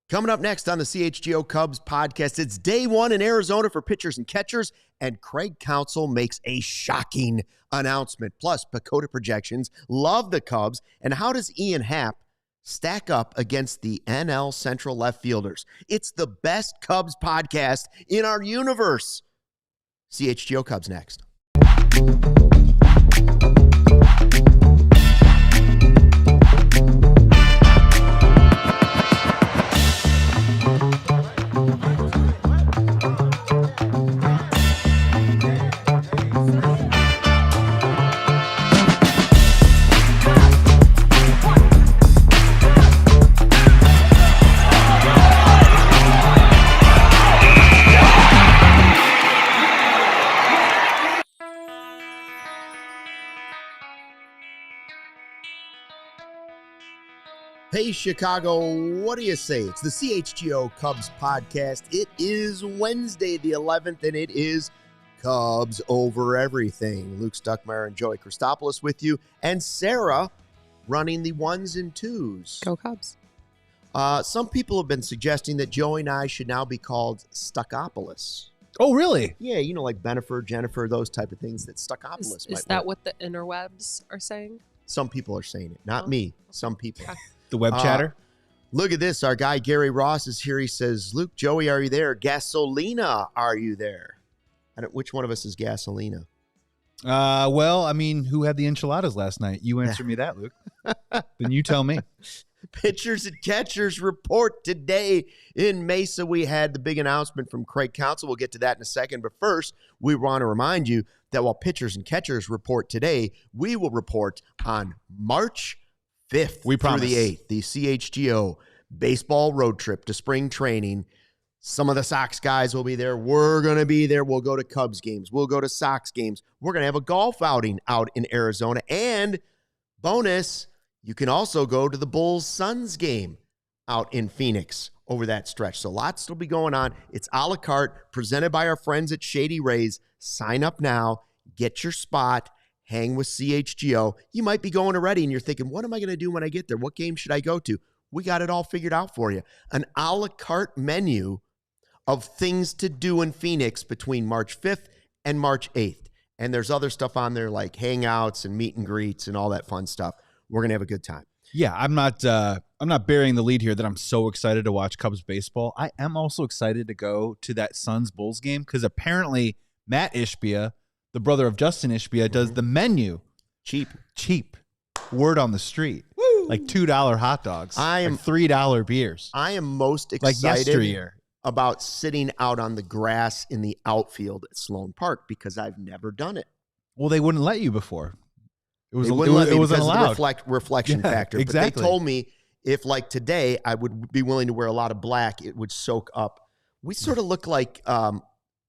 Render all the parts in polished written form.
Coming up next on the CHGO Cubs podcast, it's day one in Arizona for pitchers and catchers, and Craig Counsell makes a shocking announcement. Plus, Pecota projections, love the Cubs, and how does Ian Happ stack up against the NL Central left fielders? It's the best Cubs podcast in our universe. CHGO Cubs next. Hey, Chicago, what do you say? It's the CHGO Cubs podcast. It is Wednesday the 11th, and it is Cubs over everything. Luke Stuckmeyer and Joey Christopoulos with you, and Sarah running the ones and twos. Go Cubs. Some people have been suggesting that Joey and I should now be called Stuckopolis. Oh, really? Yeah, you know, like Bennifer, Jennifer, those type of things that Stuckopolis might Is that work. what the interwebs are saying? Some people are saying it. Not me. Some people. Okay. The web chatter? Look at this. Our guy, Gary Ross, is here. He says, Luke, Joey, are you there? Gasolina, are you there? Which one of us is Gasolina? Well, I mean, who had the enchiladas last night? You answer me that, Luke. Then you tell me. Pitchers and catchers report today in Mesa. We had the big announcement from Craig Counsell. We'll get to that in a second. But first, we want to remind you that while pitchers and catchers report today, we will report on March 5th We promise. through the 8th, the CHGO baseball road trip to spring training. Some of the Sox guys will be there. We're going to be there. We'll go to Cubs games. We'll go to Sox games. We're going to have a golf outing out in Arizona. And bonus, you can also go to the Bulls-Suns game out in Phoenix over that stretch. So lots will be going on. It's a la carte, presented by our friends at Shady Rays. Sign up now. Get your spot. Hang with CHGO. You might be going already and you're thinking, what am I going to do when I get there? What game should I go to? We got it all figured out for you. An a la carte menu of things to do in Phoenix between March 5th and March 8th. And there's other stuff on there like hangouts and meet and greets and all that fun stuff. We're going to have a good time. Yeah, I'm not burying the lead here that I'm so excited to watch Cubs baseball. I am also excited to go to that Suns-Bulls game because apparently Matt Ishbia, the brother of Justin Ishbia, does the menu. Cheap. Word on the street. Woo! Like $2 hot dogs. I am like $3 beers. I am most Like excited yesteryear. about sitting out on the grass in the outfield at Sloan Park because I've never done it. Well, they wouldn't let you before. It They wouldn't let me wasn't because allowed. of the reflection Yeah, factor. exactly. But they told me if, like today, I would be willing to wear a lot of black, it would soak up. We sort of look like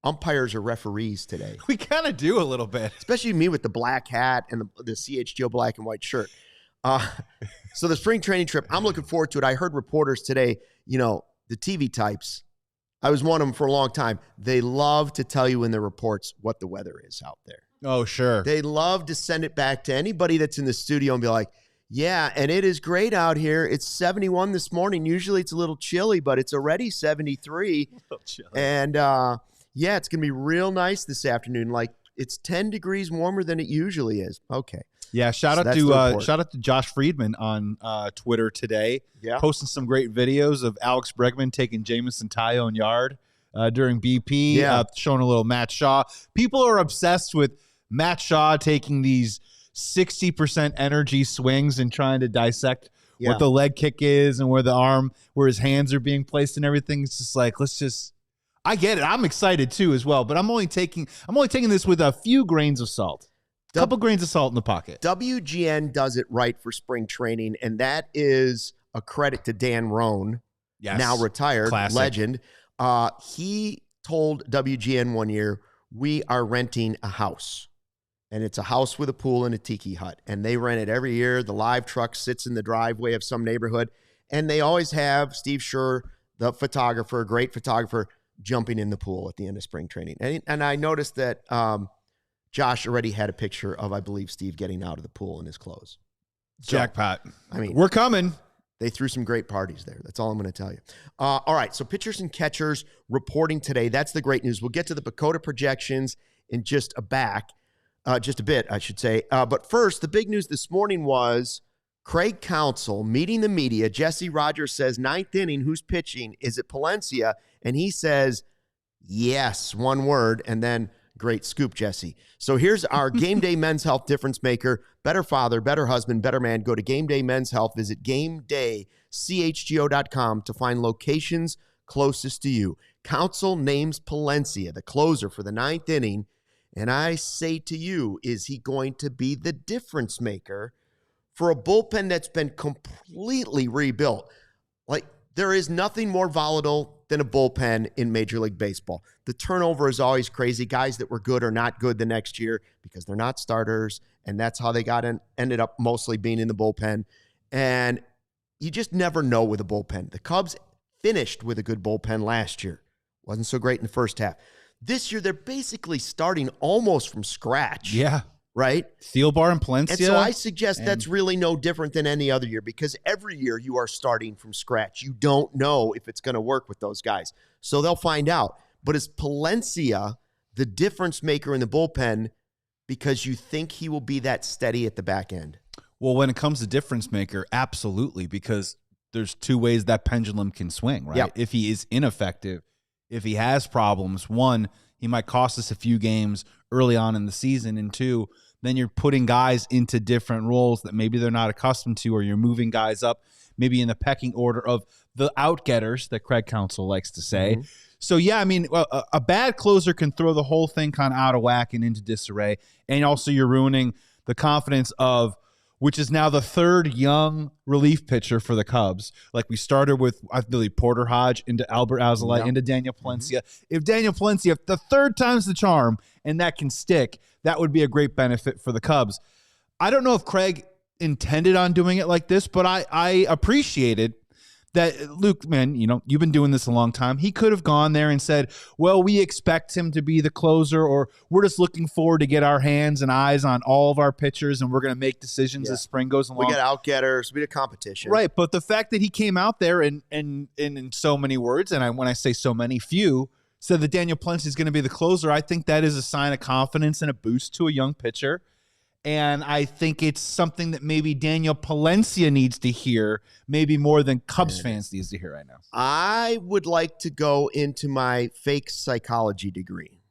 umpires or referees today, We kind of do a little bit. especially me with the black hat and the CHGO black and white shirt. So the spring training trip, I'm looking forward to it. I heard reporters today, you know, the TV types, I was one of them for a long time. They love to tell you in their reports what the weather is out there. Oh, sure. They love to send it back to anybody that's in the studio and be like, yeah, and it is great out here. It's 71 this morning. Usually it's a little chilly, but it's already 73. And yeah, it's going to be real nice this afternoon. Like it's 10 degrees warmer than it usually is. Okay. Yeah, shout out to Josh Friedman on Twitter today. Yeah. Posting some great videos of Alex Bregman taking Jamison Tyone yard during BP. Yeah. Showing a little Matt Shaw. People are obsessed with Matt Shaw taking these 60% energy swings and trying to dissect what the leg kick is and where his hands are being placed and everything. It's just like, I get it. I'm excited too as well, but I'm only taking this with a few grains of salt. A couple grains of salt in the pocket. WGN does it right for spring training, and that is a credit to Dan Roan, now retired, Classic. legend. He told WGN one year, we are renting a house. And it's a house with a pool and a tiki hut. And they rent it every year. The live truck sits in the driveway of some neighborhood. And they always have Steve Scher, the photographer, great photographer, jumping in the pool at the end of spring training. And I noticed that Josh already had a picture of, I believe, Steve getting out of the pool in his clothes. So, Jackpot. I mean, we're coming. They threw some great parties there. That's all I'm going to tell you. All right, so pitchers and catchers reporting today. That's the great news. We'll get to the Pecota projections in just a bit, I should say. But first, the big news this morning was Craig Counsell meeting the media. Jesse Rogers says, ninth inning, who's pitching? Is it Palencia? And he says, yes, one word, and then great scoop, Jesse. So here's our Game Day Men's Health difference maker. Better father, better husband, better man. Go to Game Day Men's Health. Visit GameDayCHGO.com to find locations closest to you. Counsell names Palencia, the closer for the ninth inning. And I say to you, is he going to be the difference maker for a bullpen that's been completely rebuilt? Like, there is nothing more volatile than a bullpen in Major League Baseball. The turnover is always crazy. Guys that were good are not good the next year because they're not starters, and that's how they ended up mostly being in the bullpen. And you just never know with a bullpen. The Cubs finished with a good bullpen last year. Wasn't so great in the first half. This year, they're basically starting almost from scratch. Yeah. Right? Thielbar and Palencia. And so I suggest that's really no different than any other year because every year you are starting from scratch. You don't know if it's going to work with those guys. So they'll find out. But is Palencia the difference maker in the bullpen because you think he will be that steady at the back end? Well, when it comes to difference maker, absolutely, because there's two ways that pendulum can swing, right? Yep. If he is ineffective, if he has problems, one, he might cost us a few games early on in the season, and two, then you're putting guys into different roles that maybe they're not accustomed to, or you're moving guys up maybe in the pecking order of the out-getters that Craig Counsell likes to say. Mm-hmm. So, yeah, I mean, a bad closer can throw the whole thing kind of out of whack and into disarray, and also you're ruining the confidence of which is now the third young relief pitcher for the Cubs. Like we started with, I believe, Porter Hodge into Albert Alzolay into Daniel Palencia. Mm-hmm. If Daniel Palencia, the third time's the charm, and that can stick, that would be a great benefit for the Cubs. I don't know if Craig intended on doing it like this, but I appreciated that, Luke, man, you know, you've been doing this a long time. He could have gone there and said, well, we expect him to be the closer, or we're just looking forward to get our hands and eyes on all of our pitchers, and we're going to make decisions as spring goes along. We got out-getters. We got competition. Right, but the fact that he came out there and in so many words, and when I say so many, few, said that Daniel Palencia is going to be the closer, I think that is a sign of confidence and a boost to a young pitcher. And I think it's something that maybe Daniel Palencia needs to hear, maybe more than Cubs fans needs to hear right now. I would like to go into my fake psychology degree.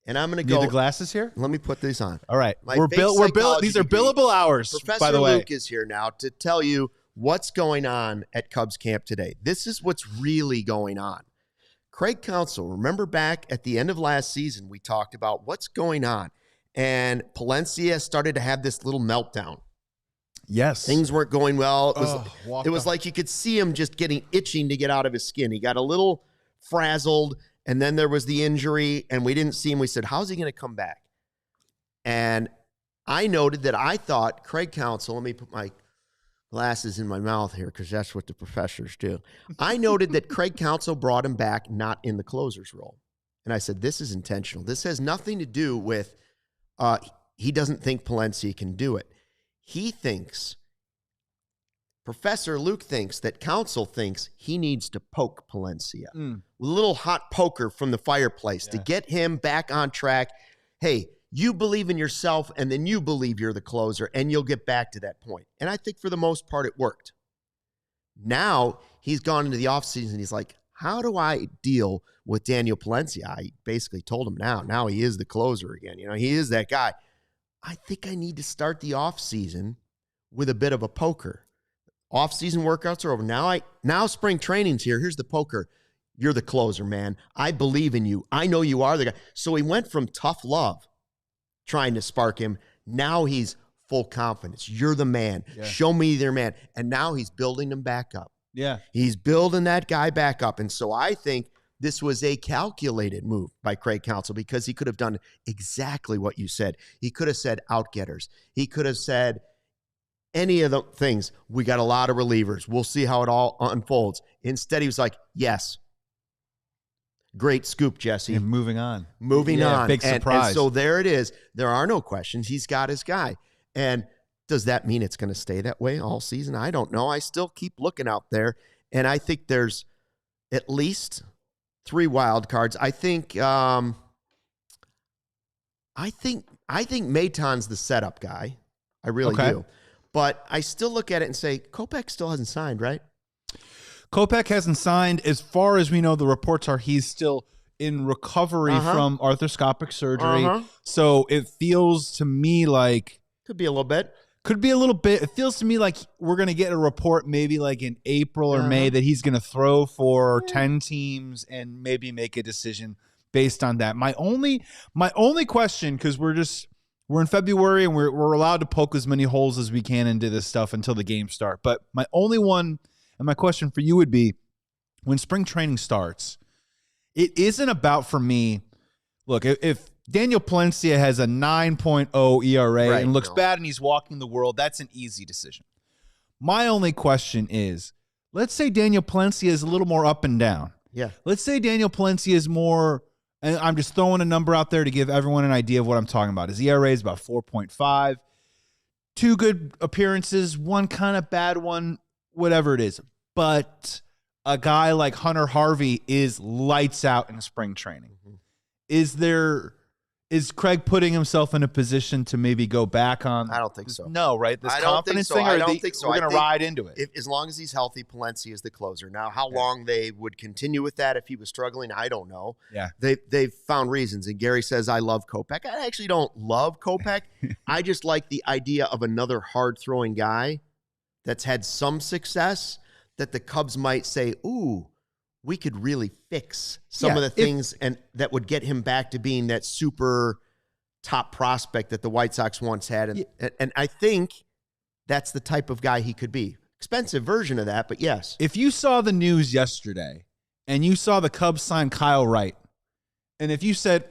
And I'm going to go. Need the glasses here? Let me put these on. All right. These are billable hours, Professor by the way. Luke is here now to tell you what's going on at Cubs camp today. This is what's really going on. Craig Counsell, remember back at the end of last season, we talked about what's going on. And Palencia started to have this little meltdown. Yes. Things weren't going well. It was like you could see him just itching to get out of his skin. He got a little frazzled, and then there was the injury, and we didn't see him. We said, how's he going to come back? And I noted that I thought Craig Counsell, let me put my glasses in my mouth here because that's what the professors do. I noted that Craig Counsell brought him back not in the closer's role. And I said, this is intentional. This has nothing to do with he doesn't think Palencia can do it. He thinks, Professor Luke thinks that Counsell thinks he needs to poke Palencia with a little hot poker from the fireplace to get him back on track. Hey, you believe in yourself, and then you believe you're the closer, and you'll get back to that point. And I think for the most part it worked. Now he's gone into the offseason. He's like, how do I deal with Daniel Palencia? I basically told him now he is the closer again. You know, he is that guy. I think I need to start the offseason with a bit of a poker. Offseason workouts are over. Now spring training's here. Here's the poker. You're the closer, man. I believe in you. I know you are the guy. So he went from tough love, trying to spark him. Now he's full confidence. You're the man. Yeah. Show me your man. And now he's building him back up. Yeah. He's building that guy back up. And so I think this was a calculated move by Craig Counsell because he could have done exactly what you said. He could have said outgetters. He could have said any of the things. We got a lot of relievers. We'll see how it all unfolds. Instead, he was like, yes. Great scoop, Jesse. And moving on. Moving on. Big surprise. And so there it is. There are no questions. He's got his guy. And Does that mean it's going to stay that way all season? I don't know. I still keep looking out there, and I think there's at least 3 wild cards. I think Maton's the setup guy. I really do. But I still look at it and say, Kopech still hasn't signed, right? Kopech hasn't signed. As far as we know, the reports are he's still in recovery from arthroscopic surgery. So it feels to me like... Could be a little bit. It feels to me like we're going to get a report maybe like in April or May that he's going to throw for 10 teams and maybe make a decision based on that. My only question, because we're in February and we're allowed to poke as many holes as we can into this stuff until the games start. But my only one and my question for you would be, when spring training starts, it isn't about, for me, look, if Daniel Palencia has a 9.0 ERA and looks bad and he's walking the world, that's an easy decision. My only question is, let's say Daniel Palencia is a little more up and down. Yeah. Let's say Daniel Palencia is more, and I'm just throwing a number out there to give everyone an idea of what I'm talking about. His ERA is about 4.5. 2 good appearances, 1 kind of bad one, whatever it is. But a guy like Hunter Harvey is lights out in spring training. Is Craig putting himself in a position to maybe go back on? I don't think so. No, right? This I don't confidence think so. thing? I don't think so. We're going to ride into it. As long as he's healthy, Palencia is the closer. Now, how long they would continue with that if he was struggling, I don't know. Yeah. They've found reasons. And Gary says, I love Kopech. I actually don't love Kopech. I just like the idea of another hard-throwing guy that's had some success that the Cubs might say, ooh, we could really fix some of the things and that would get him back to being that super top prospect that the White Sox once had. And I think that's the type of guy he could be. Expensive version of that, but yes. If you saw the news yesterday and you saw the Cubs sign Kyle Wright, and if you said,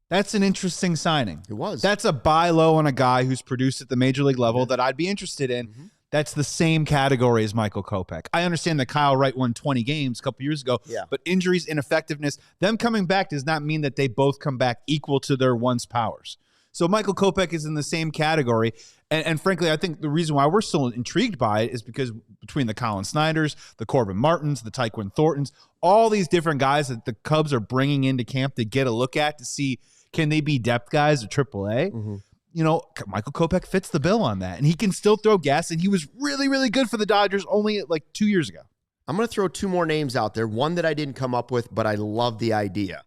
that's an interesting signing. It was. That's a buy low on a guy who's produced at the major league level that I'd be interested in. That's the same category as Michael Kopech. I understand that Kyle Wright won 20 games a couple years ago, but injuries, ineffectiveness, them coming back does not mean that they both come back equal to their once powers. So Michael Kopech is in the same category. And frankly, I think the reason why we're still intrigued by it is because between the Colin Snyders, the Corbin Martins, the Tyquin Thorntons, all these different guys that the Cubs are bringing into camp to get a look at to see, can they be depth guys at AAA? You know, Michael Kopech fits the bill on that, and he can still throw gas, and he was really, really good for the Dodgers only like 2 years ago. I'm going to throw 2 more names out there, one that I didn't come up with, but I love the idea.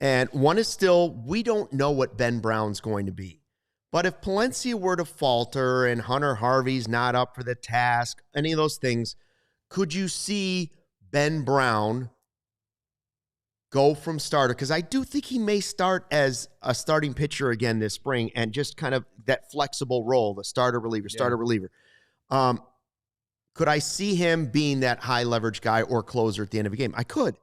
And one is still, we don't know what Ben Brown's going to be. But if Palencia were to falter and Hunter Harvey's not up for the task, any of those things, could you see Ben Brown go from starter? Because I do think he may start as a starting pitcher again this spring and just kind of that flexible role, the starter reliever. Could I see him being that high leverage guy or closer at the end of a game? I could.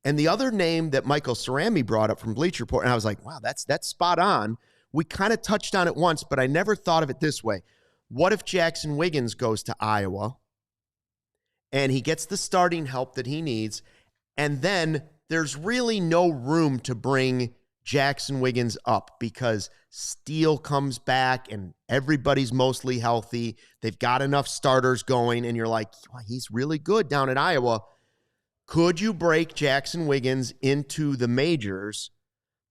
And the other name that Michael Cerami brought up from Bleacher Report, and I was like, wow, that's spot on. We kind of touched on it once, but I never thought of it this way. What if Jackson Wiggins goes to Iowa and he gets the starting help that he needs, and then there's really no room to bring Jackson Wiggins up because Steele comes back and everybody's mostly healthy. They've got enough starters going, and you're like, well, he's really good down in Iowa. Could you break Jackson Wiggins into the majors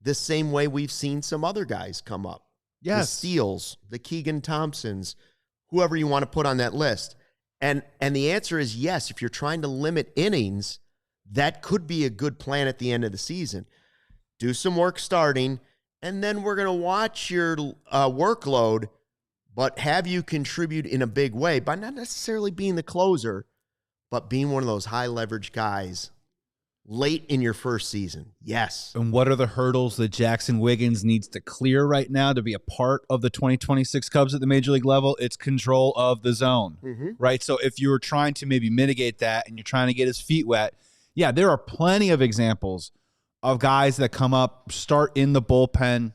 the same way we've seen some other guys come up? Yes. The Steeles, the Keegan Thompsons, whoever you want to put on that list. And the answer is yes. If you're trying to limit innings, that could be a good plan at the end of the season. Do some work starting, and then we're going to watch your workload, but have you contribute in a big way by not necessarily being the closer, but being one of those high leverage guys late in your first season. Yes. And what are the hurdles that Jackson Wiggins needs to clear right now to be a part of the 2026 Cubs at the major league level? It's control of the zone, right? So if you're trying to maybe mitigate that and you're trying to get his feet wet, yeah, there are plenty of examples of guys that come up, start in the bullpen,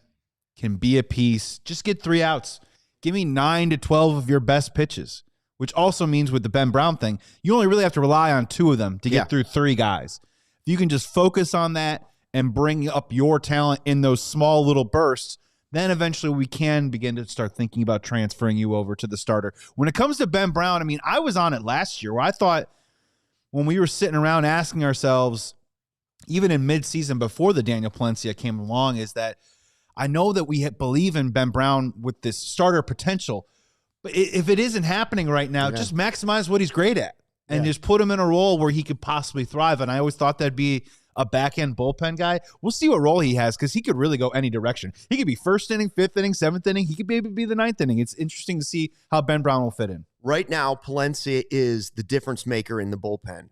can be a piece, just get 3 outs. Give me 9 to 12 of your best pitches, which also means with the Ben Brown thing, you only really have to rely on 2 of them to get through 3 guys. If you can just focus on that and bring up your talent in those small little bursts, then eventually we can begin to start thinking about transferring you over to the starter. When it comes to Ben Brown, I mean, I was on it last year where I thought when we were sitting around asking ourselves, even in midseason before the Daniel Palencia came along, is that I know that we believe in Ben Brown with this starter potential, but if it isn't happening right now, just maximize what he's great at and just put him in a role where he could possibly thrive. And I always thought that'd be a back-end bullpen guy. We'll see what role he has because he could really go any direction. He could be first inning, fifth inning, seventh inning. He could maybe be the ninth inning. It's interesting to see how Ben Brown will fit in. Right now, Palencia is the difference maker in the bullpen.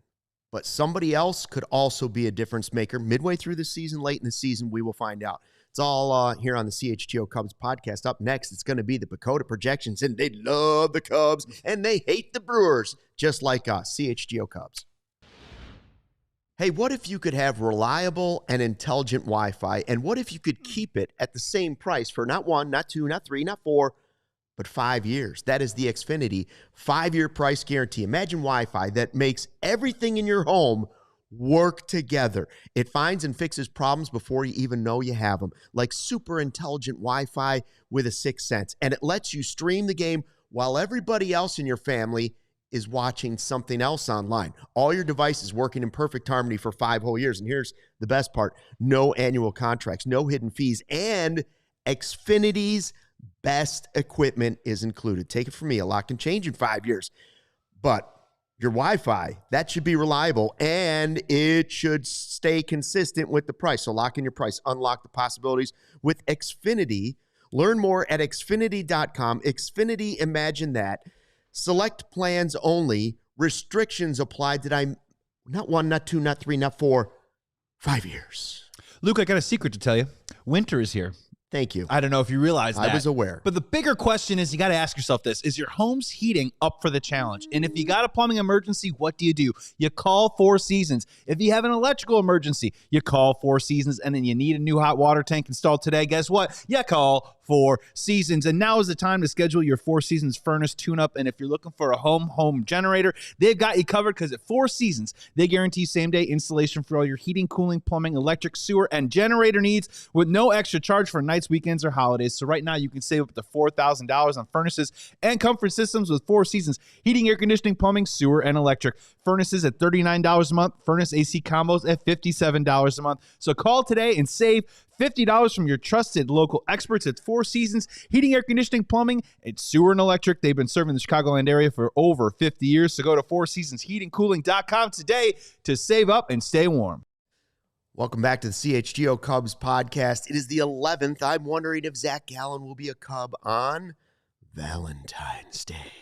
But somebody else could also be a difference maker midway through the season, late in the season. We will find out. It's all here on the CHGO Cubs podcast. Up next, it's going to be the Pecota projections, and they love the Cubs, and they hate the Brewers, just like us, CHGO Cubs. Hey, what if you could have reliable and intelligent Wi-Fi, and what if you could keep it at the same price for not 1, not 2, not 3, not 4, but 5 years? That is the Xfinity 5-year price guarantee. Imagine Wi-Fi that makes everything in your home work together. It finds and fixes problems before you even know you have them, like super intelligent Wi-Fi with a 6th sense. And it lets you stream the game while everybody else in your family is watching something else online. All your devices working in perfect harmony for 5 whole years. And here's the best part. No annual contracts, no hidden fees, and Xfinity's best equipment is included. Take it from me, a lot can change in 5 years. But your Wi-Fi, that should be reliable, and it should stay consistent with the price. So lock in your price. Unlock the possibilities with Xfinity. Learn more at Xfinity.com. Xfinity, imagine that. Select plans only. Restrictions apply. Did I not 1, not 2, not 3, not 4, 5 years? Luke, I got a secret to tell you. Winter is here. Thank you. I don't know if you realize that. I was aware. But the bigger question is you got to ask yourself this. Is your home's heating up for the challenge? And if you got a plumbing emergency, what do? You call Four Seasons. If you have an electrical emergency, you call Four Seasons. And then you need a new hot water tank installed today. Guess what? You call Four Seasons. And now is the time to schedule your Four Seasons furnace tune-up. And if you're looking for a home generator, they've got you covered because at Four Seasons, they guarantee same-day installation for all your heating, cooling, plumbing, electric, sewer, and generator needs with no extra charge for nights, weekends, or holidays. So right now, you can save up to $4,000 on furnaces and comfort systems with Four Seasons. Heating, air conditioning, plumbing, sewer, and electric. Furnaces at $39 a month. Furnace AC combos at $57 a month. So call today and save $50 from your trusted local experts at Four Seasons. Heating, air conditioning, plumbing, and sewer and electric. They've been serving the Chicagoland area for over 50 years. So go to fourseasonsheatingcooling.com today to save up and stay warm. Welcome back to the CHGO Cubs podcast. It is the 11th. I'm wondering if Zac Gallen will be a Cub on Valentine's Day.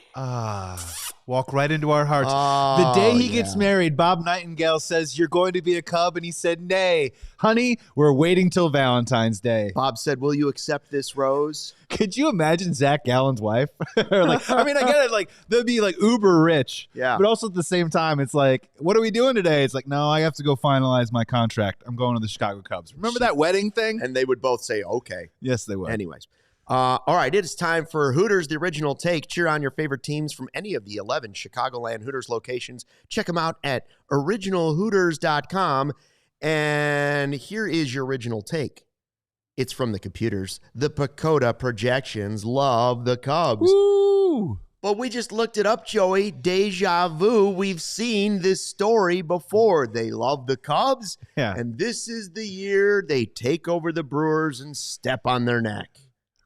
Walk right into our hearts. The day he gets married, Bob Nightingale says, "You're going to be a Cub." And he said, "Nay, honey, we're waiting till Valentine's Day." Bob said, "Will you accept this rose?" Could you imagine Zac Gallen's wife? I get it. Like, they'll be like uber rich. Yeah. But also at the same time, it's like, what are we doing today? It's like, no, I have to go finalize my contract. I'm going to the Chicago Cubs. Remember that wedding thing? And they would both say, okay. Yes, they would. Anyways. All right, it is time for Hooters, the original take. Cheer on your favorite teams from any of the 11 Chicagoland Hooters locations. Check them out at originalhooters.com. And here is your original take. It's from the computers. The Pecota projections love the Cubs. Woo! But we just looked it up, Joey. Deja vu. We've seen this story before. They love the Cubs. Yeah. And this is the year they take over the Brewers and step on their neck.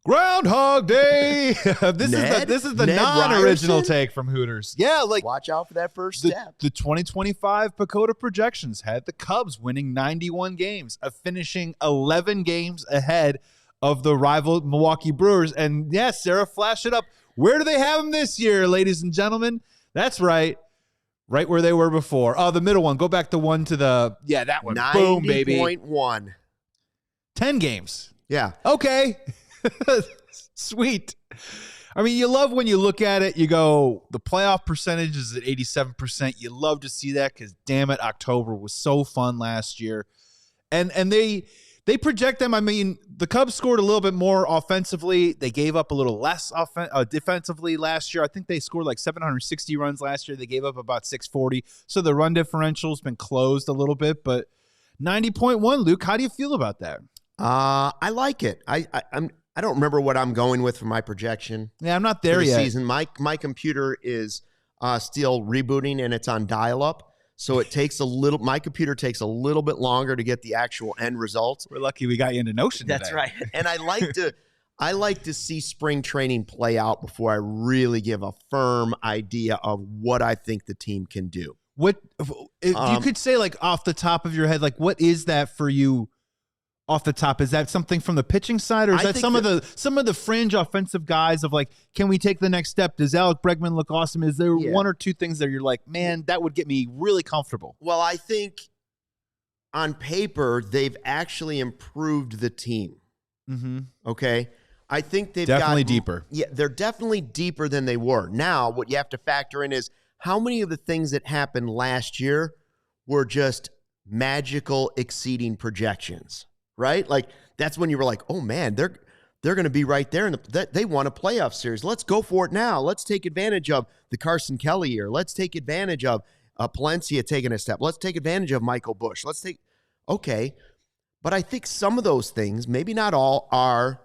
Groundhog Day. This is the non-original Ryerson? take from Hooters. Yeah, like Watch out for that first step. The 2025 Pecota projections had the Cubs winning 91 games, finishing 11 games ahead of the rival Milwaukee Brewers. And yes, Sarah, flash it up. Where do they have them this year, ladies and gentlemen? That's right. Right where they were before. Oh, the middle one. Go back to one to the, that one. Boom, baby. 90.1. 10 games. Yeah. Okay. Sweet. I mean, you love when you look at it, you go, the playoff percentage is at 87%. You love to see that because, damn it, October was so fun last year. And they project them. I mean, the Cubs scored a little bit more offensively. They gave up a little less defensively last year. I think they scored like 760 runs last year. They gave up about 640. So the run differential has been closed a little bit. But 90.1, Luke, how do you feel about that? I like it. I don't remember what I'm going with for my projection. Yeah, I'm not there for the yet. Season. My computer is still rebooting, and it's on dial-up. So it takes my computer takes a little bit longer to get the actual end results. We're lucky we got you into Notion today. That's right. And I like to see spring training play out before I really give a firm idea of what I think the team can do. What if you could say, like, off the top of your head, like, what is that for you off the top? Is that something from the pitching side, or is that some of the fringe offensive guys of, like, can we take the next step? Does Alex Bregman look awesome? Is there one or two things that you're like, man, that would get me really comfortable? Well, I think on paper they've actually improved the team. Mm-hmm. Okay. I think they've definitely gotten deeper. Yeah, they're definitely deeper than they were. Now, what you have to factor in is how many of the things that happened last year were just magical exceeding projections, right? Like, that's when you were like, oh man, they're going to be right there. They won a playoff series. Let's go for it now. Let's take advantage of the Carson Kelly year. Let's take advantage of Palencia taking a step. Let's take advantage of Michael Busch. Okay. But I think some of those things, maybe not all, are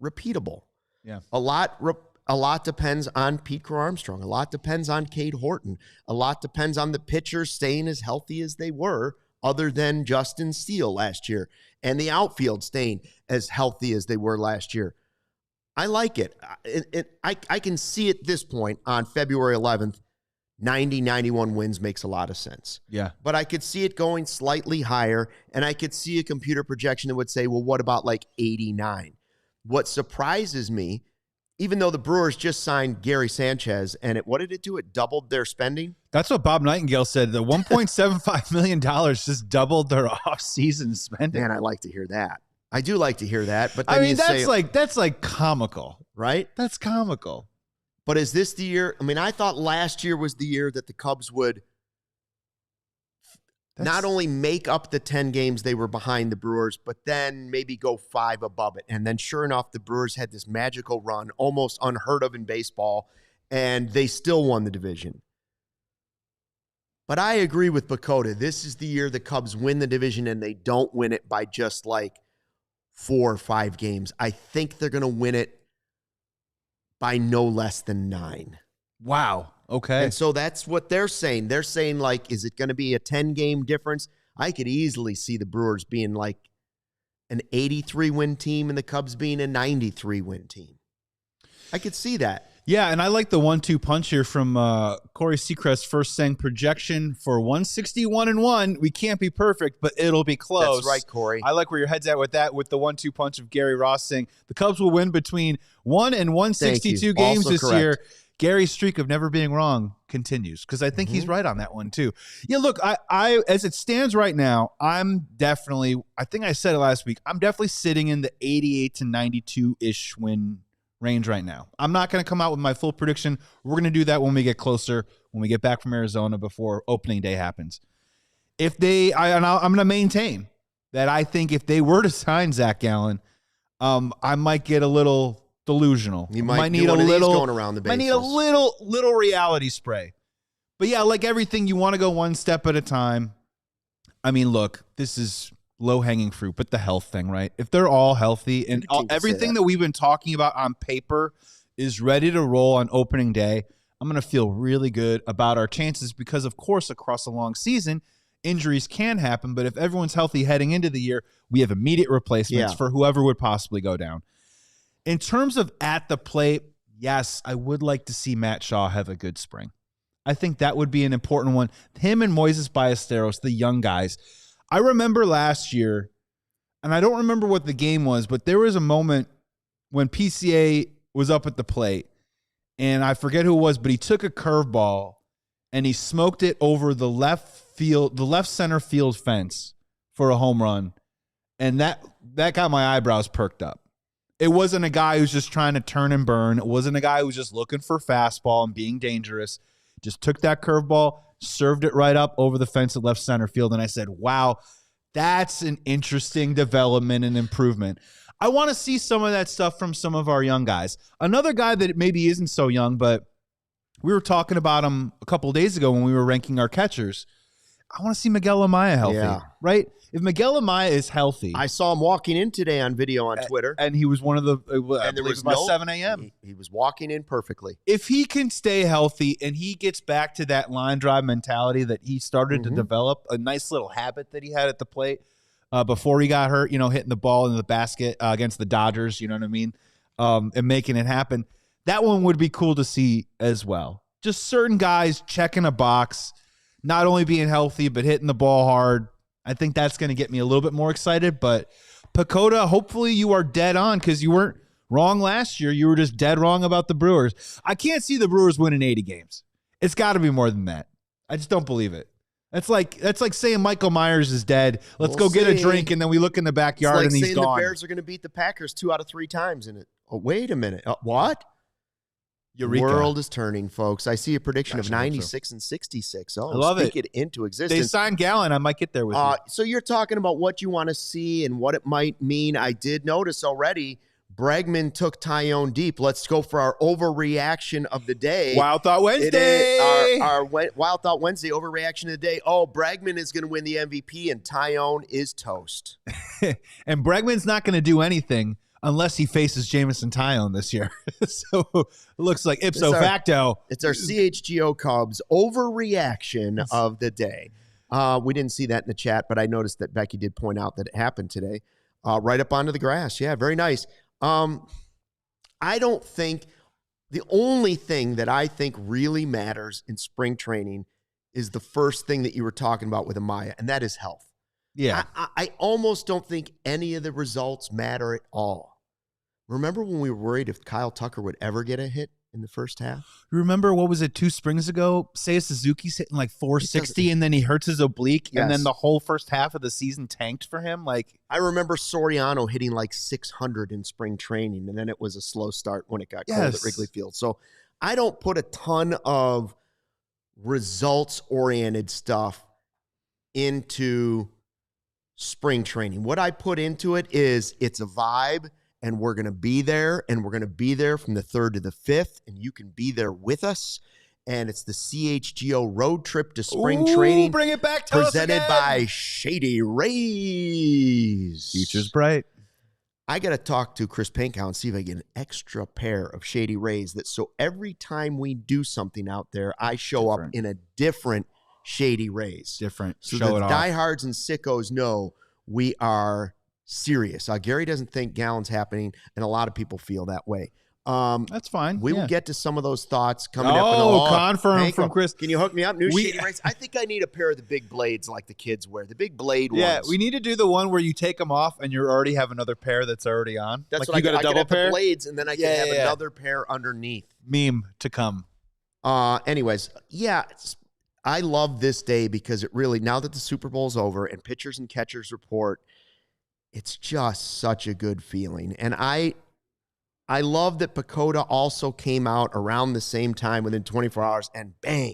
repeatable. Yeah. A lot depends on Pete Crow-Armstrong. A lot depends on Cade Horton. A lot depends on the pitchers staying as healthy as they were, other than Justin Steele last year, and the outfield staying as healthy as they were last year. I like it. I can see at this point on February 11th, 90, 91 wins makes a lot of sense. Yeah. But I could see it going slightly higher, and I could see a computer projection that would say, well, what about like 89? What surprises me, even though the Brewers just signed Gary Sanchez, and what did it do? It doubled their spending? That's what Bob Nightingale said. The $1.75 million just doubled their offseason spending. Man, I like to hear that. I do like to hear that. But I mean, that's like comical. Right? That's comical. But is this the year? I mean, I thought last year was the year that the Cubs would not only make up the 10 games they were behind the Brewers, but then maybe go 5 above it. And then sure enough, the Brewers had this magical run, almost unheard of in baseball, and they still won the division. But I agree with Pecota. This is the year the Cubs win the division, and they don't win it by just like 4 or 5 games. I think they're going to win it by no less than 9. Wow. Okay. And so that's what they're saying. They're saying, like, is it going to be a 10-game difference? I could easily see the Brewers being like an 83-win team and the Cubs being a 93-win team. I could see that. Yeah, and I like the 1-2 punch here from Corey Seacrest, first saying projection for 161-1. We can't be perfect, but it'll be close. That's right, Corey. I like where your head's at with that, with the 1-2 punch of Gary Ross saying the Cubs will win between 1 and 162 games also this correct. year. Gary's streak of never being wrong continues, because I think he's right on that one too. Yeah, look, I as it stands right now, I'm definitely, I think I said it last week, I'm definitely sitting in the 88 to 92-ish win range right now. I'm not going to come out with my full prediction. We're going to do that when we get closer, when we get back from Arizona before opening day happens. If they, I'm going to maintain that I think if they were to sign Zac Gallen, I might get a little delusional. You might need a little going around the bases. Might need a little reality spray. But yeah, like everything, you want to go one step at a time. I mean, look, this is low-hanging fruit, but the health thing, right? If they're all healthy and everything that we've been talking about on paper is ready to roll on opening day, I'm going to feel really good about our chances because, of course, across a long season, injuries can happen. But if everyone's healthy heading into the year, we have immediate replacements for whoever would possibly go down. In terms of at the plate, yes, I would like to see Matt Shaw have a good spring. I think that would be an important one. Him and Moises Ballesteros, the young guys. I remember last year, and I don't remember what the game was, but there was a moment when PCA was up at the plate, and I forget who it was, but he took a curveball and he smoked it over the left center field fence for a home run, and that got my eyebrows perked up. It wasn't a guy who's just trying to turn and burn. It wasn't a guy who was just looking for fastball and being dangerous. Just took that curveball, served it right up over the fence at left center field, and I said, wow, that's an interesting development and improvement. I want to see some of that stuff from some of our young guys. Another guy that maybe isn't so young, but we were talking about him a couple of days ago when we were ranking our catchers. I want to see Miguel Amaya healthy, right? If Miguel Amaya is healthy. I saw him walking in today on video on Twitter. And he was one of the, and there was about 7 a.m. He was walking in perfectly. If he can stay healthy and he gets back to that line drive mentality that he started to develop, a nice little habit that he had at the plate before he got hurt, hitting the ball in the basket against the Dodgers, you know what I mean? And making it happen. That one would be cool to see as well. Just certain guys checking a box, not only being healthy, but hitting the ball hard. I think that's going to get me a little bit more excited. But Pecota, hopefully you are dead on because you weren't wrong last year. You were just dead wrong about the Brewers. I can't see the Brewers winning 80 games. It's got to be more than that. I just don't believe it. That's like saying Michael Myers is dead. Let's go get a drink, and then we look in the backyard and he's gone. The Bears are going to beat the Packers 2 out of 3 times in it. Oh, wait a minute. What? Eureka. The world is turning, folks. I see a prediction of 96 and 66. Oh, I love speak it into existence. They signed Gallen. I might get there with you. So you're talking about what you want to see and what it might mean. I did notice already Bregman took Tyone deep. Let's go for our overreaction of the day. Wild Thought Wednesday. Our Wild Thought Wednesday overreaction of the day. Oh, Bregman is going to win the MVP and Tyone is toast. And Bregman's not going to do anything unless he faces Jameson Tyone this year. So it looks like ipso facto. It's our CHGO Cubs overreaction of the day. We didn't see that in the chat, but I noticed that Becky did point out that it happened today. Right up onto the grass. Yeah, very nice. I don't think the only thing that I think really matters in spring training is the first thing that you were talking about with Amaya, and that is health. Yeah. I almost don't think any of the results matter at all. Remember when we were worried if Kyle Tucker would ever get a hit in the first half? Remember, what was it, 2 springs ago? Seiya Suzuki's hitting like 460, and then he hurts his oblique, and then the whole first half of the season tanked for him. Like, I remember Soriano hitting like 600 in spring training, and then it was a slow start when it got cold at Wrigley Field. So I don't put a ton of results-oriented stuff into spring training. What I put into it is it's a vibe, and we're going to be there, and we're going to be there from the 3rd to the 5th, and you can be there with us. And it's the CHGO road trip to spring training. Bring it back. Presented by Shady Rays. Future's bright. I got to talk to Chris Pankow and see if I get an extra pair of Shady Rays. So every time we do something out there, I show up in a different Shady Rays. Different. So the diehards and sickos know we are serious. Gary doesn't think Gallen's happening, and a lot of people feel that way. That's fine. We will get to some of those thoughts coming up. Oh, confirm from Chris. Can you hook me up? New Shady Rays. I think I need a pair of the big blades like the kids wear. The big blade ones. Yeah, we need to do the one where you take them off and you already have another pair that's already on. That's like what you got a double pair? The blades, and then I can have another pair underneath. Meme to come. Anyways, I love this day because it really, now that the Super Bowl's over and pitchers and catchers report, it's just such a good feeling. And I love that Pecota also came out around the same time within 24 hours and bang,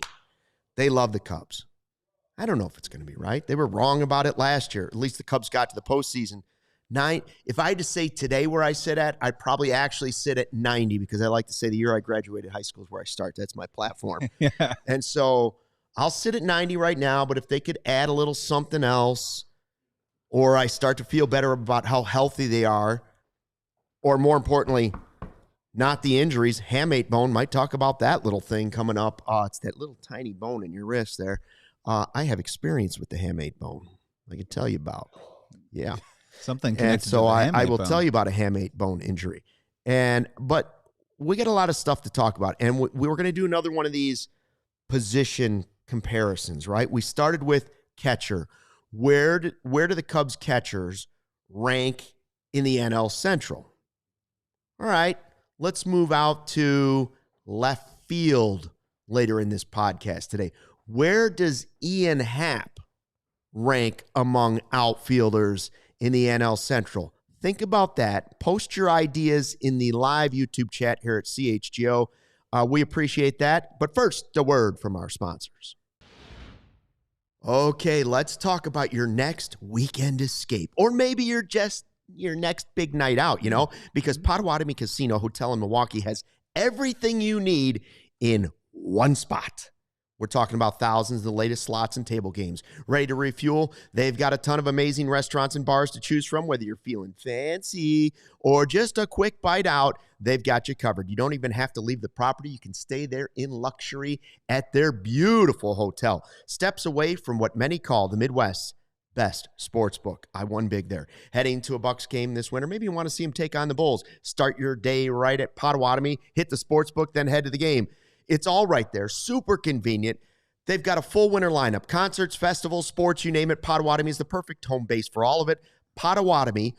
they love the Cubs. I don't know if it's going to be right. They were wrong about it last year. At least the Cubs got to the postseason. If I had to say today where I sit at, I'd probably actually sit at 90 because I like to say the year I graduated high school is where I start. That's my platform. Yeah. And so I'll sit at 90 right now, but if they could add a little something else, or I start to feel better about how healthy they are, or more importantly, not the injuries. Hamate bone, might talk about that little thing coming up. It's that little tiny bone in your wrist there. I have experience with the hamate bone. I can tell you about. Yeah. Something connected and so to the I will bone. tell you about a hamate bone injury. But we got a lot of stuff to talk about. And we were going to do another one of these position comparisons, right? We started with catcher. Where do the Cubs catchers rank in the NL Central? All right, let's move out to left field later in this podcast today. Where does Ian Happ rank among outfielders in the NL Central? Think about that. Post your ideas in the live YouTube chat here at CHGO. We appreciate that. But first, a word from our sponsors. Okay, let's talk about your next weekend escape. Or maybe you're just your next big night out, because Potawatomi Casino Hotel in Milwaukee has everything you need in one spot. We're talking about thousands of the latest slots and table games. Ready to refuel? They've got a ton of amazing restaurants and bars to choose from. Whether you're feeling fancy or just a quick bite out, they've got you covered. You don't even have to leave the property. You can stay there in luxury at their beautiful hotel, steps away from what many call the Midwest's best sports book. I won big there. Heading to a Bucks game this winter. Maybe you want to see them take on the Bulls. Start your day right at Potawatomi, hit the sports book, then head to the game. It's all right there. Super convenient. They've got a full winter lineup. Concerts, festivals, sports, you name it. Potawatomi is the perfect home base for all of it. Potawatomi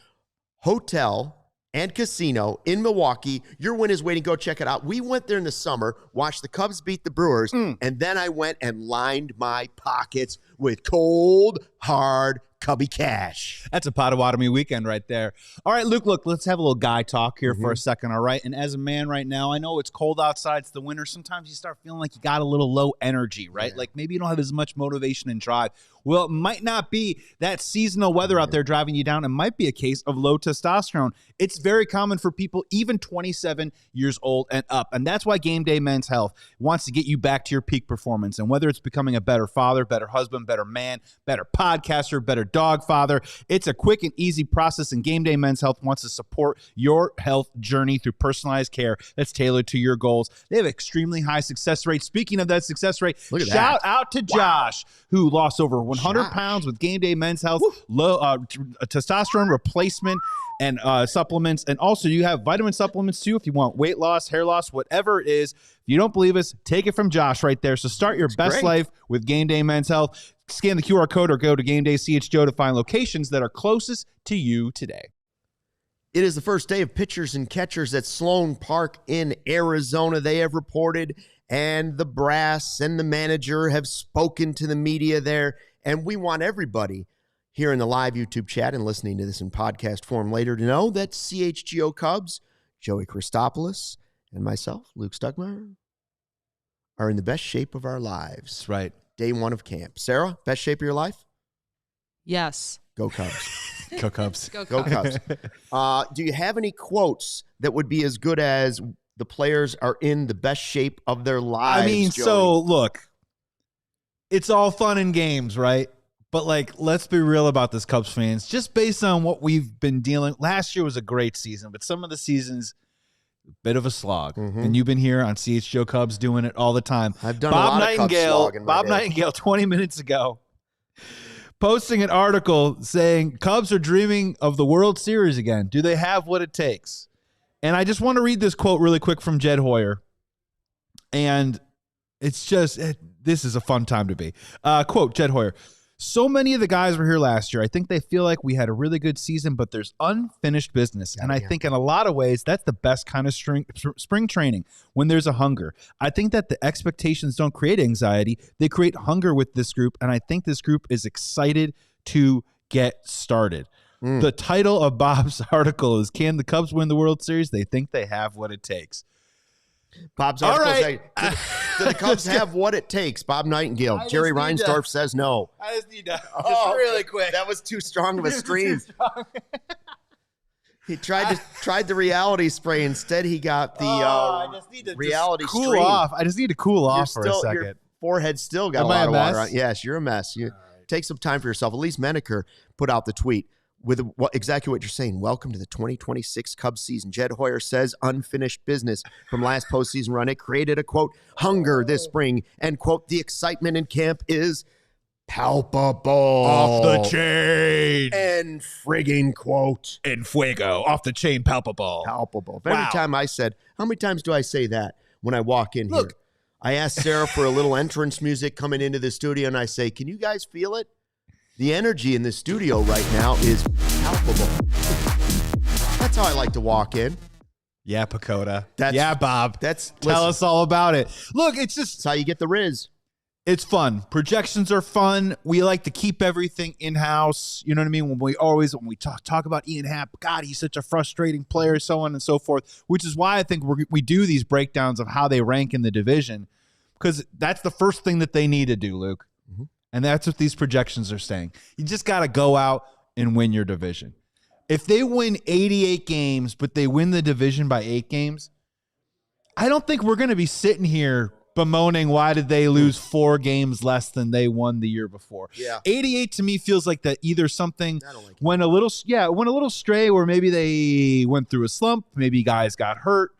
Hotel and Casino in Milwaukee. Your win is waiting. Go check it out. We went there in the summer, watched the Cubs beat the Brewers, and then I went and lined my pockets with cold, hard Cubby cash. That's a Potawatomi weekend right there. All right, Luke, look, let's have a little guy talk here for a second, all right? And as a man right now, I know it's cold outside. It's the winter. Sometimes you start feeling like you got a little low energy, right? Like maybe you don't have as much motivation and drive. Well, it might not be that seasonal weather out there driving you down. It might be a case of low testosterone. It's very common for people even 27 years old and up. And that's why Game Day Men's Health wants to get you back to your peak performance. And whether it's becoming a better father, better husband, better man, better podcaster, better dog father, it's a quick and easy process. And Game Day Men's Health wants to support your health journey through personalized care that's tailored to your goals. They have extremely high success rate. Speaking of that success rate, shout out to Josh, who lost over 100 pounds with Game Day Men's Health, low testosterone replacement and supplements. And also you have vitamin supplements too if you want weight loss, hair loss, whatever it is. If you don't believe us, take it from Josh right there. So start your best life with Game Day Men's Health. Scan the QR code or go to Game Day CHGO to find locations that are closest to you today. It is the first day of pitchers and catchers at Sloan Park in Arizona. They have reported, and the brass and the manager have spoken to the media there. And we want everybody here in the live YouTube chat and listening to this in podcast form later to know that CHGO Cubs, Joey Christopoulos, and myself, Luke Stuckmeyer, are in the best shape of our lives. That's right. Day one of camp. Sarah, best shape of your life? Yes. Go Cubs. Go Cubs. Go Cubs. Do you have any quotes that would be as good as the players are in the best shape of their lives? I mean, Joey? So look, it's all fun and games, right? But like, let's be real about this, Cubs fans. Just based on what we've been dealing, last year was a great season, but some of the seasons, a bit of a slog. And you've been here on CHGO Cubs doing it all the time. I've done a lot of Cubs slog in my Bob day. Nightingale, 20 minutes ago, posting an article saying Cubs are dreaming of the World Series again. Do they have what it takes? And I just want to read this quote really quick from Jed Hoyer. And it's just, this is a fun time to be. Quote, Jed Hoyer. So many of the guys were here last year. I think they feel like we had a really good season, but there's unfinished business. And I think in a lot of ways, that's the best kind of spring training, when there's a hunger. I think that the expectations don't create anxiety. They create hunger with this group. And I think this group is excited to get started. The title of Bob's article is, Can the Cubs win the World Series? They think they have what it takes. Bob's article saying, do the Cubs have what it takes? Bob Nightingale. Jerry Reinsdorf says no. I just need to just really quick. That was too strong of a stream. He tried the reality spray. Instead, he got the I just need to reality cool stream. off. I just need to cool off for a second. Your forehead still got Am a lot I a of water mess? on. Yes, you're a mess. Take some time for yourself. Elise Menaker put out the tweet with exactly what you're saying. Welcome to the 2026 Cubs season. Jed Hoyer says unfinished business from last postseason run. It created a, quote, hunger this spring. And, quote, the excitement in camp is palpable. Off the chain. And frigging, quote. En fuego. Off the chain, palpable. Palpable. Every time I said, how many times do I say that when I walk in here? I asked Sarah for a little entrance music coming into the studio, and I say, can you guys feel it? The energy in the studio right now is palpable. That's how I like to walk in. Yeah, Pecota. Yeah, Bob. Tell us all about it. Look, it's just... That's how you get the Riz. It's fun. Projections are fun. We like to keep everything in-house. You know what I mean? When we talk about Ian Happ, God, he's such a frustrating player, so on and so forth, which is why I think we do these breakdowns of how they rank in the division, because that's the first thing that they need to do, Luke. And that's what these projections are saying. You just got to go out and win your division. If they win 88 games, but they win the division by 8 games, I don't think we're going to be sitting here bemoaning why did they lose 4 games less than they won the year before. Yeah. 88 to me feels like that either something I don't like it. went a little stray, or maybe they went through a slump, maybe guys got hurt.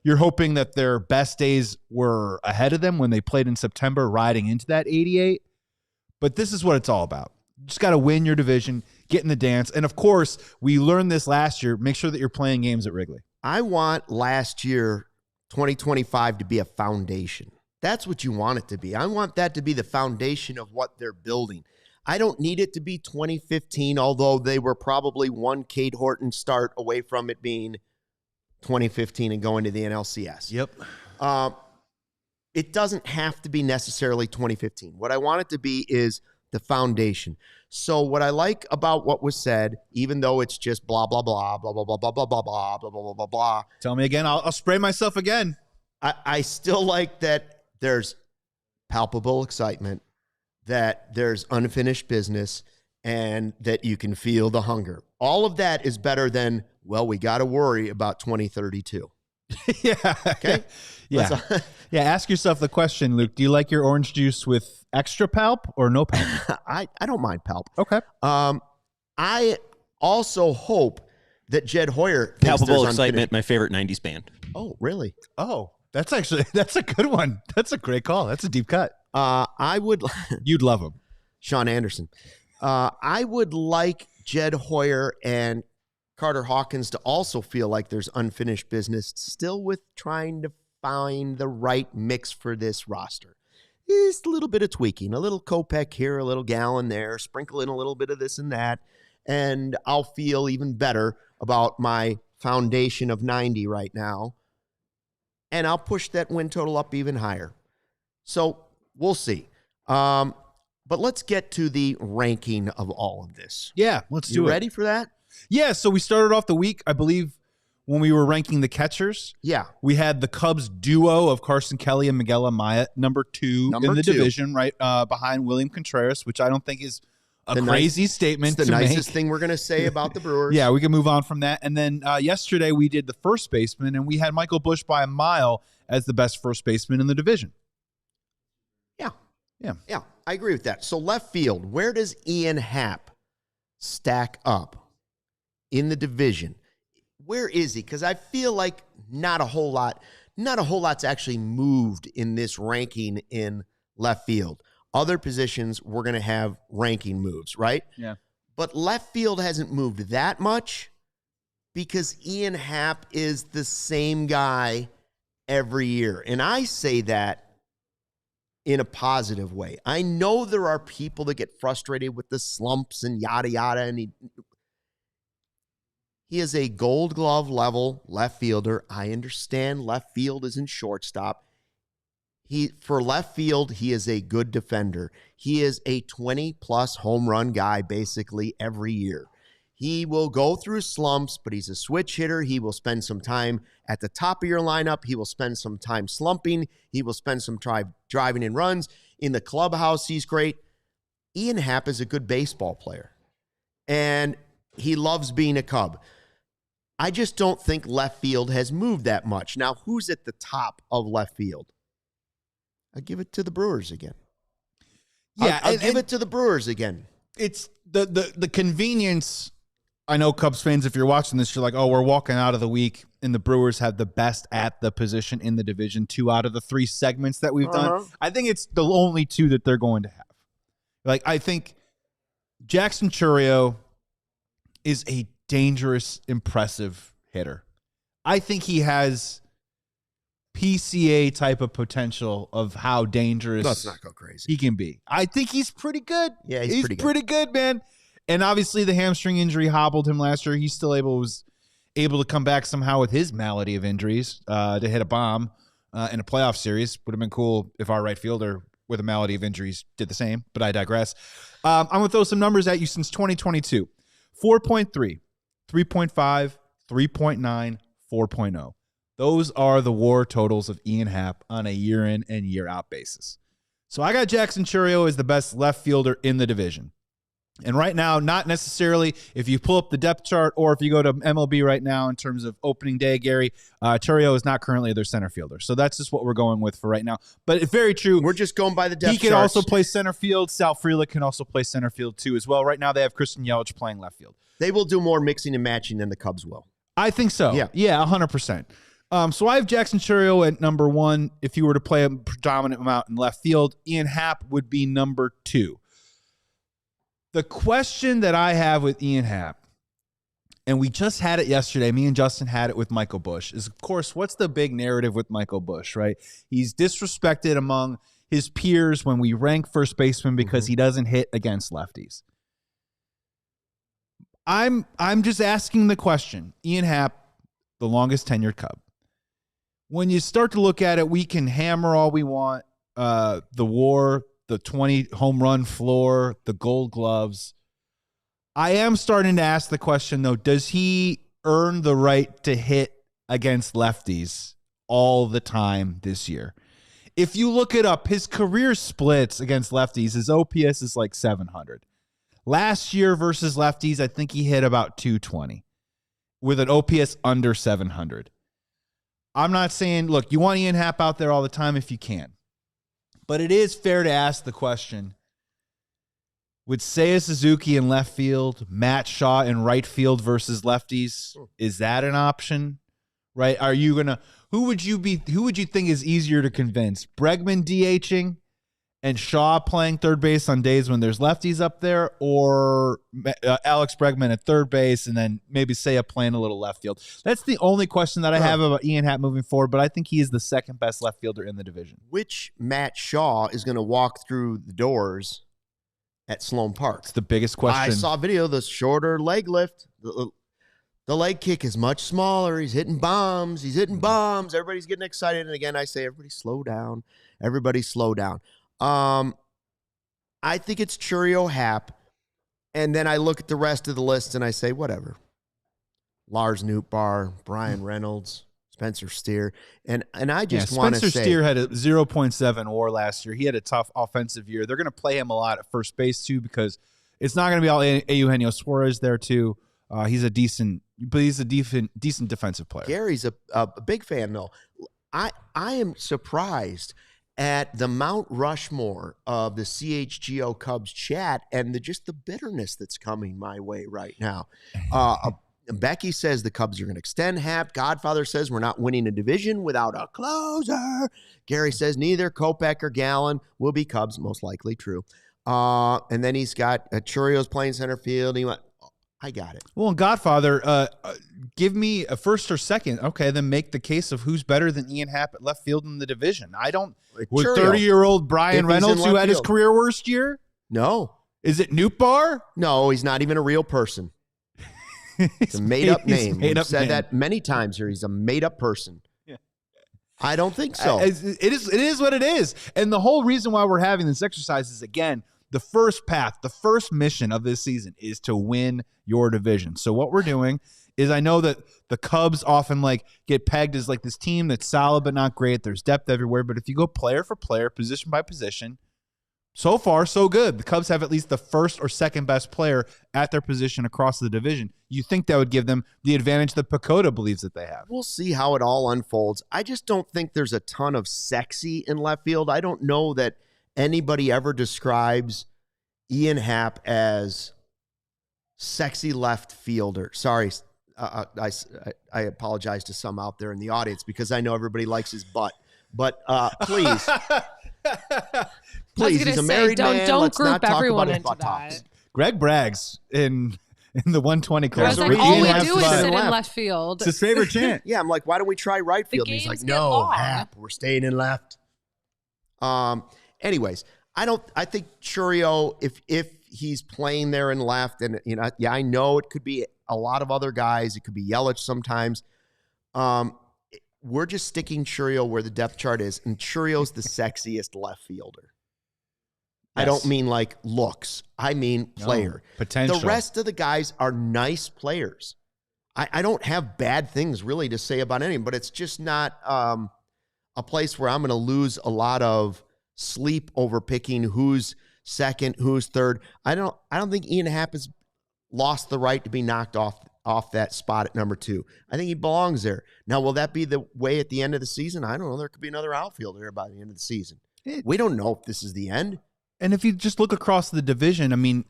You're hoping that their best days were ahead of them when they played in September, riding into that 88. But this is what it's all about. You just got to win your division, get in the dance. And, of course, we learned this last year. Make sure that you're playing games at Wrigley. I want last year, 2025, to be a foundation. That's what you want it to be. I want that to be the foundation of what they're building. I don't need it to be 2015, although they were probably one Cade Horton start away from it being 2015 and going to the NLCS. Yep. It doesn't have to be necessarily 2015. What I want it to be is the foundation. So what I like about what was said, even though it's just blah, blah, blah, blah, blah, blah, blah, blah, blah, blah, blah, blah, blah, blah. Tell me again. I'll spray myself again. I still like that there's palpable excitement, that there's unfinished business, and that you can feel the hunger. All of that is better than, well, we got to worry about 2032. Yeah. Okay. Yeah. Yeah. Ask yourself the question, Luke. Do you like your orange juice with extra palp or no palp? I don't mind palp. Okay. I also hope that Jed Hoyer thinks Palpable Excitement, my favorite 90s band. Oh, really? Oh, that's a good one. That's a great call. That's a deep cut. I would. You'd love him. Sean Anderson. I would like Jed Hoyer and Carter Hawkins to also feel like there's unfinished business still with trying to find the right mix for this roster. Just a little bit of tweaking, a little Kopech here, a little Gallen there, sprinkle in a little bit of this and that, and I'll feel even better about my foundation of 90 right now, and I'll push that win total up even higher. So we'll see. But let's get to the ranking of all of this. Yeah, let's do it. You ready for that? Yeah, so we started off the week, I believe, when we were ranking the catchers. Yeah. We had the Cubs duo of Carson Kelly and Miguel Amaya, number two in the division, right behind William Contreras, which I don't think is a crazy statement. It's the nicest thing we're going to say about the Brewers. Yeah, we can move on from that. And then yesterday we did the first baseman, and we had Michael Busch by a mile as the best first baseman in the division. Yeah, I agree with that. So left field, where does Ian Happ stack up in the division? Where is he? Because I feel like not a whole lot's actually moved in this ranking in left field. Other positions, we're going to have ranking moves, right? Yeah. But left field hasn't moved that much because Ian Happ is the same guy every year. And I say that in a positive way. I know there are people that get frustrated with the slumps and yada, yada, and he is a Gold Glove level left fielder. I understand left field isn't shortstop. For left field, he is a good defender. He is a 20-plus home run guy basically every year. He will go through slumps, but he's a switch hitter. He will spend some time at the top of your lineup. He will spend some time slumping. He will spend some time driving in runs. In the clubhouse, he's great. Ian Happ is a good baseball player, and he loves being a Cub. I just don't think left field has moved that much. Now, who's at the top of left field? I give it to the Brewers again. Yeah, I'll give it to the Brewers again. It's the convenience. I know Cubs fans, if you're watching this, you're like, oh, we're walking out of the week, and the Brewers have the best at the position in the division, 2 out of the 3 segments that we've done. I think it's the only 2 that they're going to have. Like, I think Jackson Chourio is a dangerous, impressive hitter. I think he has PCA type of potential of how dangerous Let's not go crazy. he can be. I think he's pretty good. Yeah, he's pretty good, man. And obviously the hamstring injury hobbled him last year. He still was able to come back somehow with his malady of injuries to hit a bomb in a playoff series. Would have been cool if our right fielder with a malady of injuries did the same, but I digress. I'm going to throw some numbers at you since 2022. 4.3, 3.5, 3.9, 4.0. Those are the WAR totals of Ian Happ on a year-in and year-out basis. So I got Jackson Chourio as the best left fielder in the division. And right now, not necessarily if you pull up the depth chart or if you go to MLB right now in terms of opening day, Gary, Chourio is not currently their center fielder. So that's just what we're going with for right now. But it's very true. We're just going by the depth He can charts. also play center field. Sal Frelick can also play center field too as well. Right now, they have Christian Yelich playing left field. They will do more mixing and matching than the Cubs will. I think so. Yeah. Yeah, 100%. So I have Jackson Chourio at number 1. If you were to play a predominant amount in left field, Ian Happ would be number 2. The question that I have with Ian Happ, and we just had it yesterday, me and Justin had it with Michael Busch, is, of course, what's the big narrative with Michael Busch, right? He's disrespected among his peers when we rank first baseman because he doesn't hit against lefties. I'm just asking the question. Ian Happ, the longest tenured Cub. When you start to look at it, we can hammer all we want, the WAR, the 20 home run floor, the Gold Gloves. I am starting to ask the question, though, does he earn the right to hit against lefties all the time this year? If you look it up, his career splits against lefties, his OPS is like 700. Last year versus lefties, I think he hit about 220 with an OPS under 700. I'm not saying, look, you want Ian Happ out there all the time if you can. But it is fair to ask the question, with Seiya Suzuki in left field, Matt Shaw in right field versus lefties, is that an option? Right? Are you going to, who would you think is easier to convince? Bregman DHing and Shaw playing third base on days when there's lefties up there, or Alex Bregman at third base and then maybe Seiya playing a little left field? That's the only question that I have about Ian Happ moving forward, but I think he is the second best left fielder in the division. Which Matt Shaw is going to walk through the doors at Sloan Park? It's the biggest question. I saw a video of the shorter leg lift. The leg kick is much smaller. He's hitting bombs. Everybody's getting excited. And again, I say, everybody slow down. Everybody slow down. I think it's Chourio, Happ, and then I look at the rest of the list and I say, whatever. Lars Nootbaar, Brian Reynolds, Spencer Steer, and I just want to say, Spencer Steer had a 0.7 WAR last year. He had a tough offensive year. They're going to play him a lot at first base too because it's not going to be all Eugenio Suarez there too. He's a decent defensive player. Gary's a big fan though. I am surprised at the Mount Rushmore of the CHGO Cubs chat and just the bitterness that's coming my way right now. Becky says the Cubs are going to extend Happ. Godfather says we're not winning a division without a closer. Gary says neither Kopech or Gallen will be Cubs, most likely true. And then he's got Chourio's playing center field. He went, I got it. Well, Godfather, give me a first or second. Okay, then make the case of who's better than Ian Happ at left field in the division. I don't. With 30-year-old Brian Reynolds, who had his career worst year? No. Is it Nootbaar? No, he's not even a real person. It's a made-up name. We've said that many times here. He's a made-up person. Yeah. I don't think so. It is what it is. And the whole reason why we're having this exercise is, again, the first path, the first mission of this season is to win your division. So what we're doing is, I know that the Cubs often get pegged as this team that's solid but not great. There's depth everywhere. But if you go player for player, position by position, so far, so good. The Cubs have at least the first or second best player at their position across the division. You think that would give them the advantage that Pecota believes that they have. We'll see how it all unfolds. I just don't think there's a ton of sexy in left field. I don't know that anybody ever describes Ian Happ as sexy left fielder. Sorry, I apologize to some out there in the audience because I know everybody likes his butt. But please, he's a married man. Don't Let's group not talk everyone about his into buttocks. that. Greg brags in the 120 class. All we do is sit in left field. It's his favorite chant. Yeah, I'm like, why don't we try right field? And he's like, no, Happ, we're staying in left. Anyways, I think Chourio, if he's playing there in left, and I know it could be a lot of other guys. It could be Yelich sometimes. We're just sticking Chourio where the depth chart is, and Chourio's the sexiest left fielder. Yes. I don't mean looks. I mean player. Potential. The rest of the guys are nice players. I don't have bad things really to say about any of them, but it's just not a place where I'm going to lose a lot of sleep over picking who's second, who's third. I don't think Ian Happ has lost the right to be knocked off that spot at number 2. I think he belongs there. Now, will that be the way at the end of the season? I don't know. There could be another outfielder there by the end of the season. We don't know if this is the end. And if you just look across the division, I mean,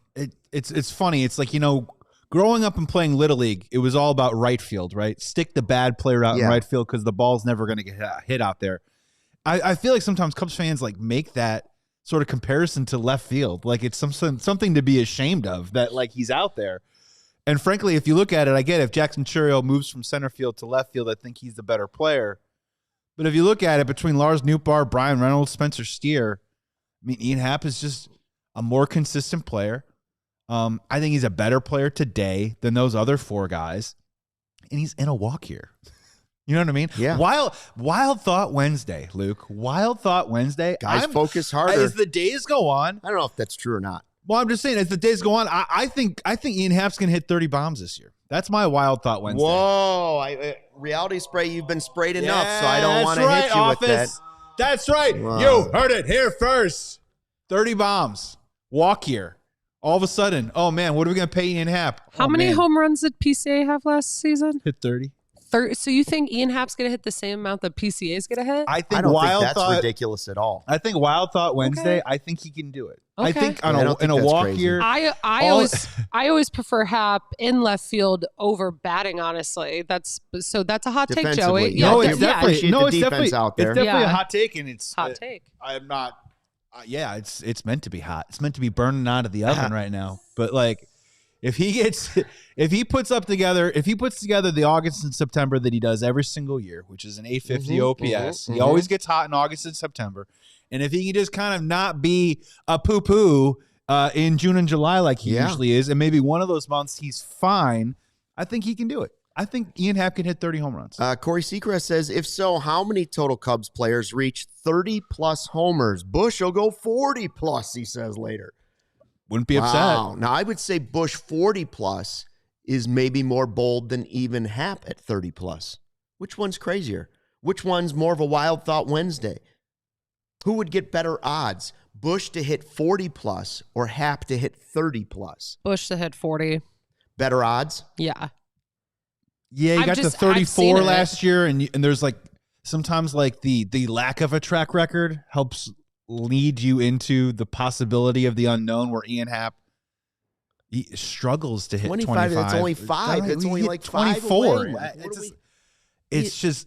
it's funny. It's like, growing up and playing Little League, it was all about right field, right? Stick the bad player out in right field because the ball's never going to get hit out there. I feel like sometimes Cubs fans like make that sort of comparison to left field. Like it's something to be ashamed of that like he's out there. And frankly, if you look at it, I get it. If Jackson Chourio moves from center field to left field, I think he's the better player. But if you look at it between Lars Nootbaar, Brian Reynolds, Spencer Steer, I mean, Ian Happ is just a more consistent player. I think he's a better player today than those other 4 guys. And he's in a walk here. You know what I mean? Yeah. Wild Thought Wednesday, Luke. Wild Thought Wednesday. Guys, focus harder. As the days go on. I don't know if that's true or not. Well, I'm just saying, as the days go on, I think Ian Happ's going to hit 30 bombs this year. That's my Wild Thought Wednesday. Whoa. Reality spray, you've been sprayed enough, so I don't want to hit you with that. That's right. Wow. You heard it here first. 30 bombs. Walk here. All of a sudden, oh, man, what are we going to pay Ian Happ? How many home runs did PCA have last season? Hit 30. So you think Ian Happ's going to hit the same amount that PCA is going to hit? I don't think that's ridiculous at all. I think Wild Thought Wednesday, I think he can do it. Okay. I think in a walk crazy. here. I always prefer Happ in left field over batting, honestly. That's a hot take, Joey. No, it's definitely out there. It's definitely a hot take, and it's hot take. I'm not. It's meant to be hot. It's meant to be burning out of the oven right now. But like, if he puts together the August and September that he does every single year, which is an 850 OPS, he always gets hot in August and September. And if he can just kind of not be a poo-poo in June and July like he usually is, and maybe one of those months he's fine, I think he can do it. I think Ian Happ can hit 30 home runs. Corey Seacrest says, if so, how many total Cubs players reach 30-plus homers? Bush will go 40-plus, he says later. Wouldn't be upset. Now, I would say Bush 40-plus is maybe more bold than even Happ at 30-plus. Which one's crazier? Which one's more of a Wild Thought Wednesday? Who would get better odds? Bush to hit 40-plus or Happ to hit 30-plus? Bush to hit 40. Better odds? Yeah. Yeah, you got the 34 last year, and there's like sometimes like the lack of a track record helps lead you into the possibility of the unknown, where Ian Happ he struggles to hit 25. That's only 5. That's only like 24. 5 away. It's just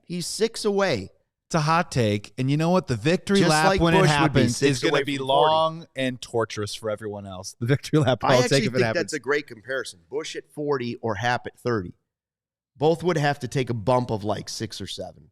he's 6 away. It's a hot take, and you know what? The victory lap when it happens is going to be long and torturous for everyone else. The victory lap, I actually think that's a great comparison. Bush at 40 or Happ at 30. Both would have to take a bump of like 6 or 7.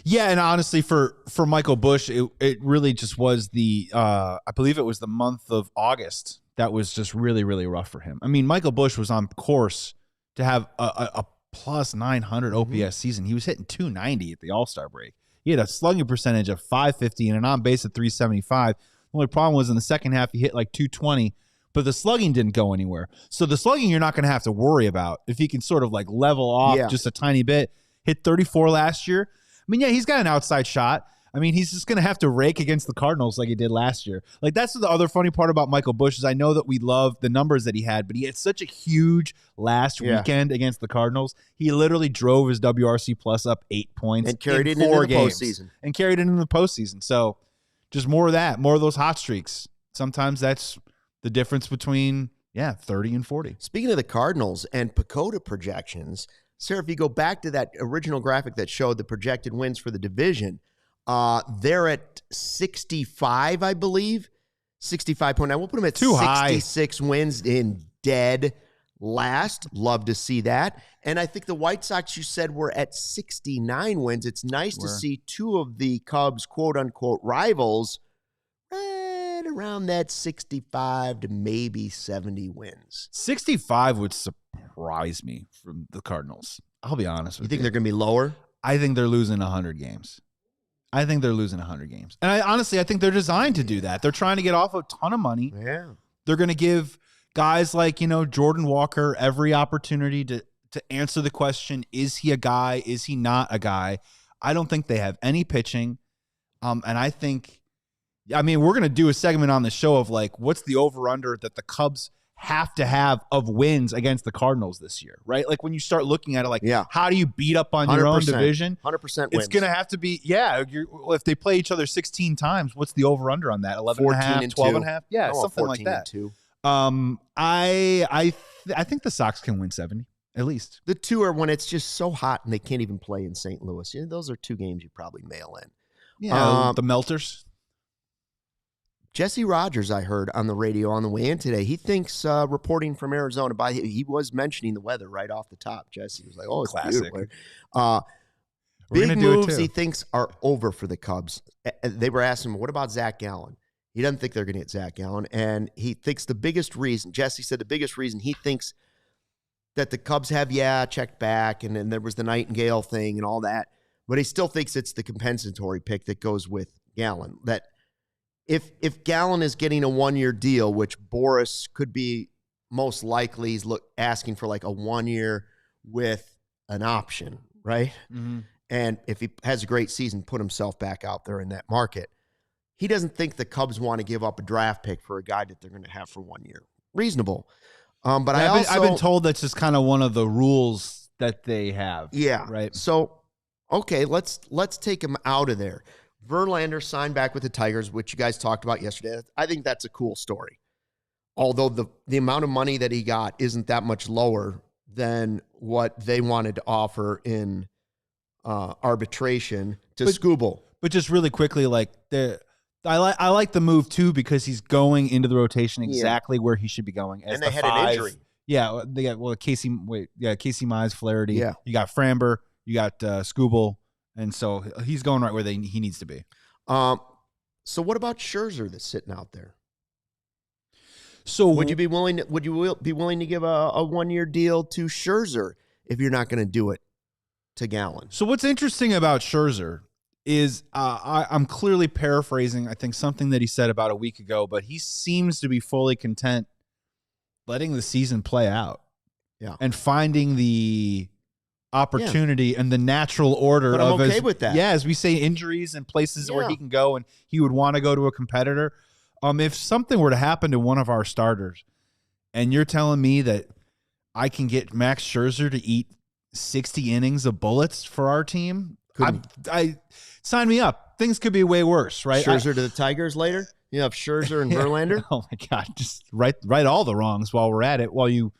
Yeah, and honestly, for Michael Bush, it really just was I believe it was the month of August that was just really, really rough for him. I mean, Michael Bush was on course to have a plus 900 OPS season. He was hitting 290 at the All-Star break. He had a slugging percentage of 550 and an on-base of 375. The only problem was in the second half, he hit like 220, but the slugging didn't go anywhere. So the slugging you're not going to have to worry about if he can sort of like level off just a tiny bit. Hit 34 last year. I mean, yeah, he's got an outside shot. I mean, he's just going to have to rake against the Cardinals like he did last year. Like, that's the other funny part about Michael Bush is I know that we love the numbers that he had, but he had such a huge last weekend against the Cardinals. He literally drove his WRC plus up 8 points and carried it into the postseason. And carried it into the postseason. So just more of that, more of those hot streaks. Sometimes that's the difference between, 30 and 40. Speaking of the Cardinals and Pecota projections, Sarah, if you go back to that original graphic that showed the projected wins for the division, they're at 65, I believe. 65.9. We'll put them at 66 wins in dead last. Love to see that. And I think the White Sox, you said, were at 69 wins. It's nice to see two of the Cubs' quote-unquote rivals right around that 65 to maybe 70 wins. 65 would surprise me from the Cardinals. I'll be honest with you. You think they're going to be lower? I think they're losing 100 games. And I think they're designed to do that. They're trying to get off a ton of money. Yeah. They're going to give guys like, Jordan Walker every opportunity to answer the question, is he a guy? Is he not a guy? I don't think they have any pitching. And I think I mean, we're going to do a segment on the show of like, what's the over-under that the Cubs have to have of wins against the Cardinals this year, right? Like when you start looking at it, like, how do you beat up on your own division? 100% wins. It's going to have to be, if they play each other 16 times, what's the over-under on that? 11 and a half, 12 and a half? Yeah, something like that. I think the Sox can win 70, at least. The two are when it's just so hot and they can't even play in St. Louis. Those are two games you probably mail in. Yeah, the Melters. Jesse Rogers, I heard on the radio on the way in today, he thinks reporting from Arizona, he was mentioning the weather right off the top. Jesse was like, oh, it's classic. Beautiful. Big moves he thinks are over for the Cubs. They were asking him, what about Zac Gallen? He doesn't think they're going to get Zac Gallen. And he thinks the biggest reason, Jesse said the biggest reason he thinks that the Cubs have, checked back, and then there was the Nightingale thing and all that. But he still thinks it's the compensatory pick that goes with Gallen. That if Gallen is getting a 1-year deal, which Boris could be most likely, he's asking for like a 1 year with an option, right? Mm-hmm. And if he has a great season, put himself back out there in that market. He doesn't think the Cubs want to give up a draft pick for a guy that they're going to have for 1 year. Reasonable. But I've been told that's just kind of one of the rules that they have. Yeah. Right. So, okay, let's take him out of there. Verlander signed back with the Tigers, which you guys talked about yesterday. I think that's a cool story. Although the amount of money that he got isn't that much lower than what they wanted to offer in arbitration to Skubal. But just really quickly, like I like the move too because he's going into the rotation exactly where he should be going. As and they had an injury. Yeah, they got Casey Mize, Flaherty. Yeah. You got Framber, you got Skubal. And so he's going right where he needs to be. So what about Scherzer that's sitting out there? So would you be willing to give a 1 year deal to Scherzer if you're not going to do it to Gallen? So what's interesting about Scherzer is I'm clearly paraphrasing, I think, something that he said about a week ago, but he seems to be fully content letting the season play out. Yeah. And finding the opportunity and the natural order but I'm okay with that. Yeah, as we say, injuries and places where he can go and he would want to go to a competitor. If something were to happen to one of our starters and you're telling me that I can get Max Scherzer to eat 60 innings of bullets for our team, I sign me up. Things could be way worse, right? Scherzer to the Tigers later? You have Scherzer and Verlander? Oh my God. Just right all the wrongs while we're at it, while you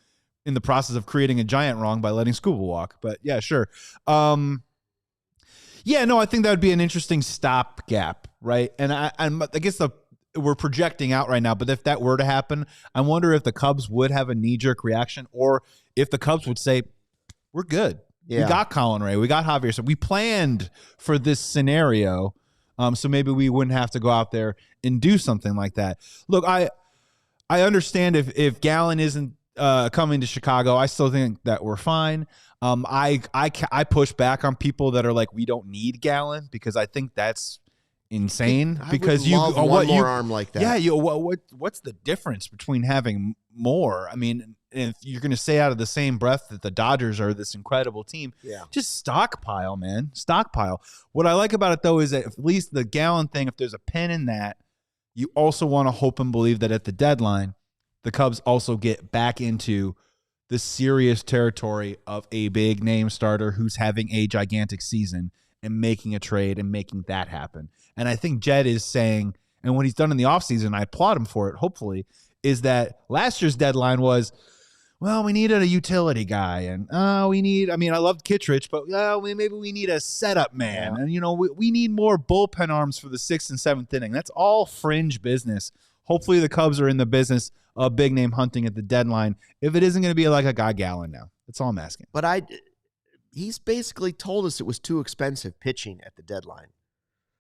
in the process of creating a giant wrong by letting Skubal walk. But yeah, sure. I think that would be an interesting stopgap, right? And I guess we're projecting out right now, but if that were to happen, I wonder if the Cubs would have a knee-jerk reaction or if the Cubs would say, we're good. Yeah. We got Colin Ray. We got Javier. So we planned for this scenario, so maybe we wouldn't have to go out there and do something like that. Look, I understand if Gallen isn't coming to Chicago, I still think that we're fine. I push back on people that are like, we don't need Gallen, because I think that's insane. Because you one more arm like that. Yeah, what's the difference between having more? I mean, if you're going to say out of the same breath that the Dodgers are this incredible team, just stockpile, man, stockpile. What I like about it though is that at least the Gallen thing, if there's a pin in that, you also want to hope and believe that at the deadline, the Cubs also get back into the serious territory of a big name starter who's having a gigantic season and making a trade and making that happen. And I think Jed is saying, and what he's done in the offseason, I applaud him for it, hopefully, is that last year's deadline was, well, we needed a utility guy. And I loved Kittredge, but maybe we need a setup man. And, we need more bullpen arms for the 6th and 7th inning. That's all fringe business. Hopefully the Cubs are in the business of big name hunting at the deadline. If it isn't going to be like a guy Gallen now, that's all I'm asking. But he's basically told us it was too expensive pitching at the deadline.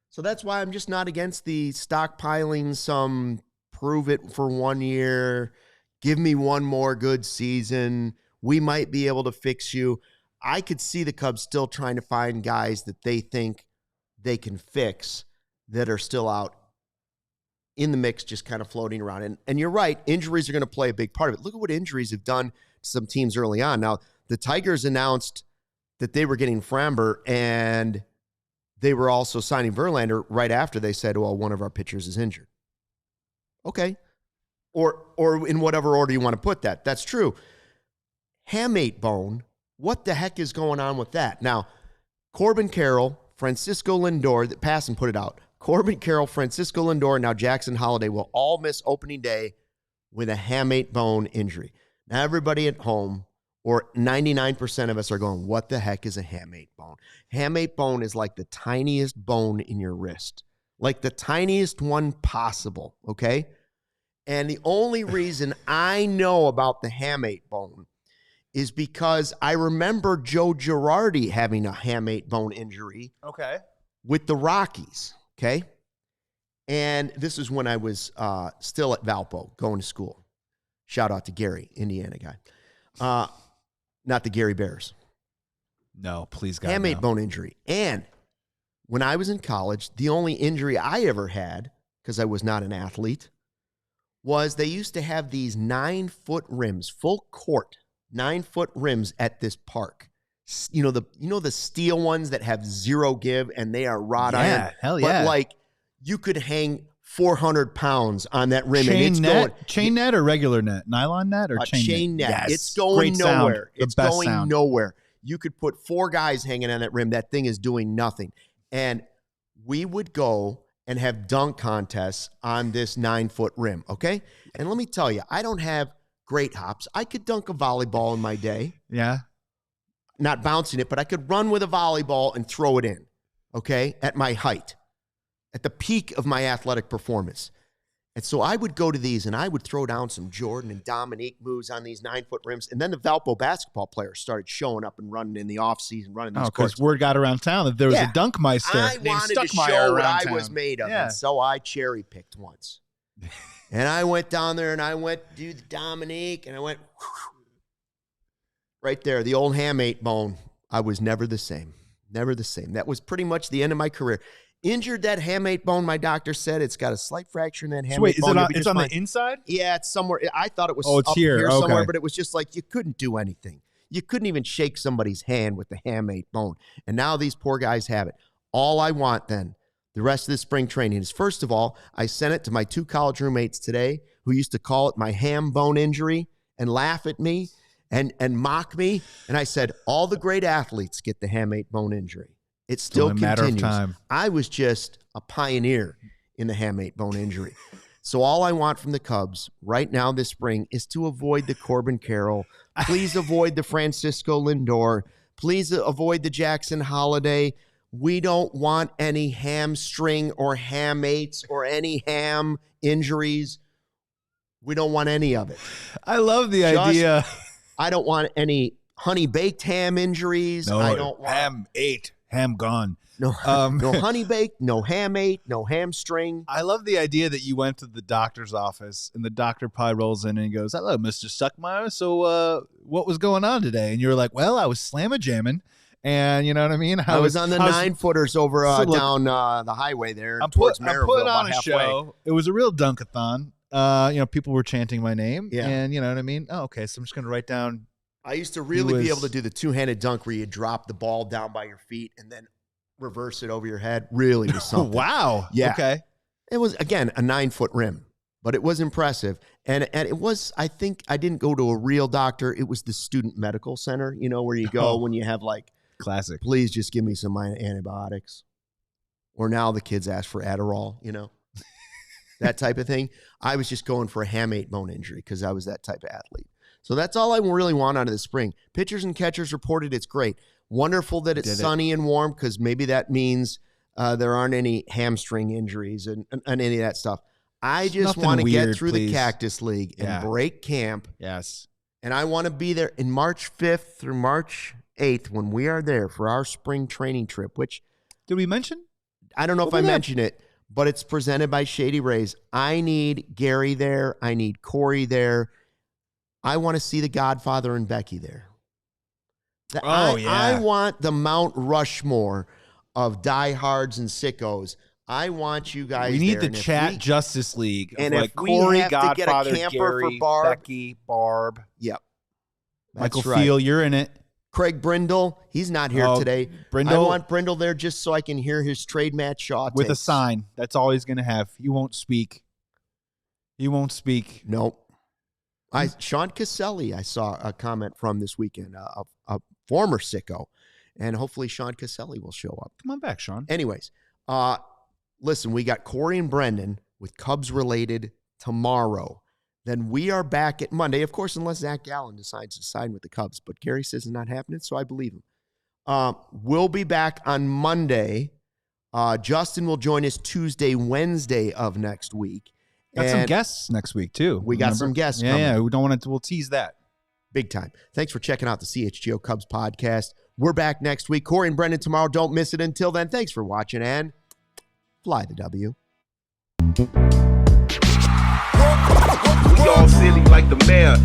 So that's why I'm just not against the stockpiling some prove it for 1 year, give me one more good season. We might be able to fix you. I could see the Cubs still trying to find guys that they think they can fix that are still out in the mix, just kind of floating around. And you're right, injuries are going to play a big part of it. Look at what injuries have done to some teams early on. Now, the Tigers announced that they were getting Framber, and they were also signing Verlander right after they said, well, one of our pitchers is injured. Okay. Or in whatever order you want to put that. That's true. Hamate bone, what the heck is going on with that? Now, Corbin Carroll, Francisco Lindor, pass and put it out. Corbin Carroll, Francisco Lindor, now Jackson Holliday will all miss opening day with a hamate bone injury. Now, everybody at home, or 99% of us are going, what the heck is a hamate bone? Hamate bone is like the tiniest bone in your wrist, like the tiniest one possible, okay? And the only reason I know about the hamate bone is because I remember Joe Girardi having a hamate bone injury with the Rockies, okay? And this is when I was still at Valpo going to school. Shout out to Gary, Indiana guy. Not the Gary Bears. No, please, God, hamate no. bone injury. And when I was in college, the only injury I ever had, because I was not an athlete, was they used to have these 9-foot rims, full court, 9-foot rims at this park. You know the steel ones that have zero give and they are wrought iron. Yeah, hell yeah. But like you could hang 400 pounds on that rim Chain and it's net, going chain net or regular net, nylon net or chain net. Yes. It's going Great nowhere. Sound. The It's best going sound. nowhere. You could put 4 guys hanging on that rim. That thing is doing nothing. And we would go and have dunk contests on this 9-foot rim, okay? And let me tell you, I don't have great hops. I could dunk a volleyball in my day. Yeah. Not bouncing it, but I could run with a volleyball and throw it in, okay, at my height, at the peak of my athletic performance. And so I would go to these and I would throw down some Jordan and Dominique moves on these 9-foot rims. And then the Valpo basketball players started showing up and running in the offseason, running these courts. Because word got around town that there was a Dunkmeister I named wanted to Stuckmeyer show what around I town. was made of. Yeah. And so I cherry-picked once. And I went down there and I went to do the Dominique and I went right there, the old hamate bone. I was never the same. Never the same. That was pretty much the end of my career. Injured that hamate bone, my doctor said. It's got a slight fracture in that hamate So wait, is bone. it on, it's on the inside? Yeah, it's somewhere. I thought it was Oh, it's up here. here Okay. somewhere, but it was just like you couldn't do anything. You couldn't even shake somebody's hand with the hamate bone. And now these poor guys have it. All I want then, the rest of the spring training is, first of all, I sent it to my 2 college roommates today who used to call it my ham bone injury and laugh at me and mock me. And I said, all the great athletes get the hamate bone injury. It still Only a matter of continues. time. I was just a pioneer in the hamate bone injury. So all I want from the Cubs right now this spring is to avoid the Corbin Carroll. Please avoid the Francisco Lindor. Please avoid the Jackson Holliday. We don't want any hamstring or hamates or any ham injuries. We don't want any of it. I love the idea. I don't want any honey baked ham injuries. No, I don't want ham ate, ham gone. no honey baked, no hamate, no hamstring. I love the idea that you went to the doctor's office and the doctor probably rolls in and he goes, "Hello, Mr. Stuckmeyer. So what was going on today?" And you're like, "Well, I was slamma-jamming." And you know what I mean? I was on the 9-footers over So look, down the highway there I'm towards putting Maryville, on about a halfway. show. It was a real dunkathon. People were chanting my name. Yeah. And you know what I mean? Oh, okay. So I'm just going to write down. I used to really be was- able to do the 2-handed dunk where you drop the ball down by your feet and then reverse it over your head. Really was something. Wow. Yeah. Okay. It was, again, a 9-foot rim, but it was impressive. And it was, I think I didn't go to a real doctor. It was the student medical center, where you go when you have like, Classic. please just give me some antibiotics. Or now the kids ask for Adderall, that type of thing. I was just going for a hamate bone injury because I was that type of athlete. So that's all I really want out of the spring. Pitchers and catchers reported it's great. Wonderful that it's sunny and warm because maybe that means there aren't any hamstring injuries and any of that stuff. I just want to get through the Cactus League and break camp. Yes. And I want to be there in March 5th through March 8th when we are there for our spring training trip, which did we mention? I don't know if I mentioned it, but it's presented by Shady Rays. I need Gary there. I need Corey there. I want to see the Godfather and Becky there. I want the Mount Rushmore of diehards and sickos. I want you guys. We need there. the chat Justice League. And like if we Corey, have Godfather, to get a camper Gary, for Barb, Becky, Barb. Yep. Michael That's right. Field, you're in it. Craig Brindle, he's not here today. I want Brindle there just so I can hear his trade Matt Shaw with takes. a sign. That's all he's going to have. He won't speak. Nope. Sean Caselli, I saw a comment from this weekend, a former sicko, and hopefully Sean Caselli will show up. Come on back, Sean. Anyways, listen, we got Corey and Brendan with Cubs related tomorrow. Then we are back at Monday, of course, unless Zac Gallen decides to sign with the Cubs. But Gary says it's not happening, so I believe him. We'll be back on Monday. Justin will join us Tuesday, Wednesday of next week. Got some guests next week, too. We got some guests coming. Yeah, we don't want to. We'll tease that. Big time. Thanks for checking out the CHGO Cubs podcast. We're back next week. Corey and Brendan tomorrow. Don't miss it. Until then, thanks for watching and fly the W. We all silly like the mayor.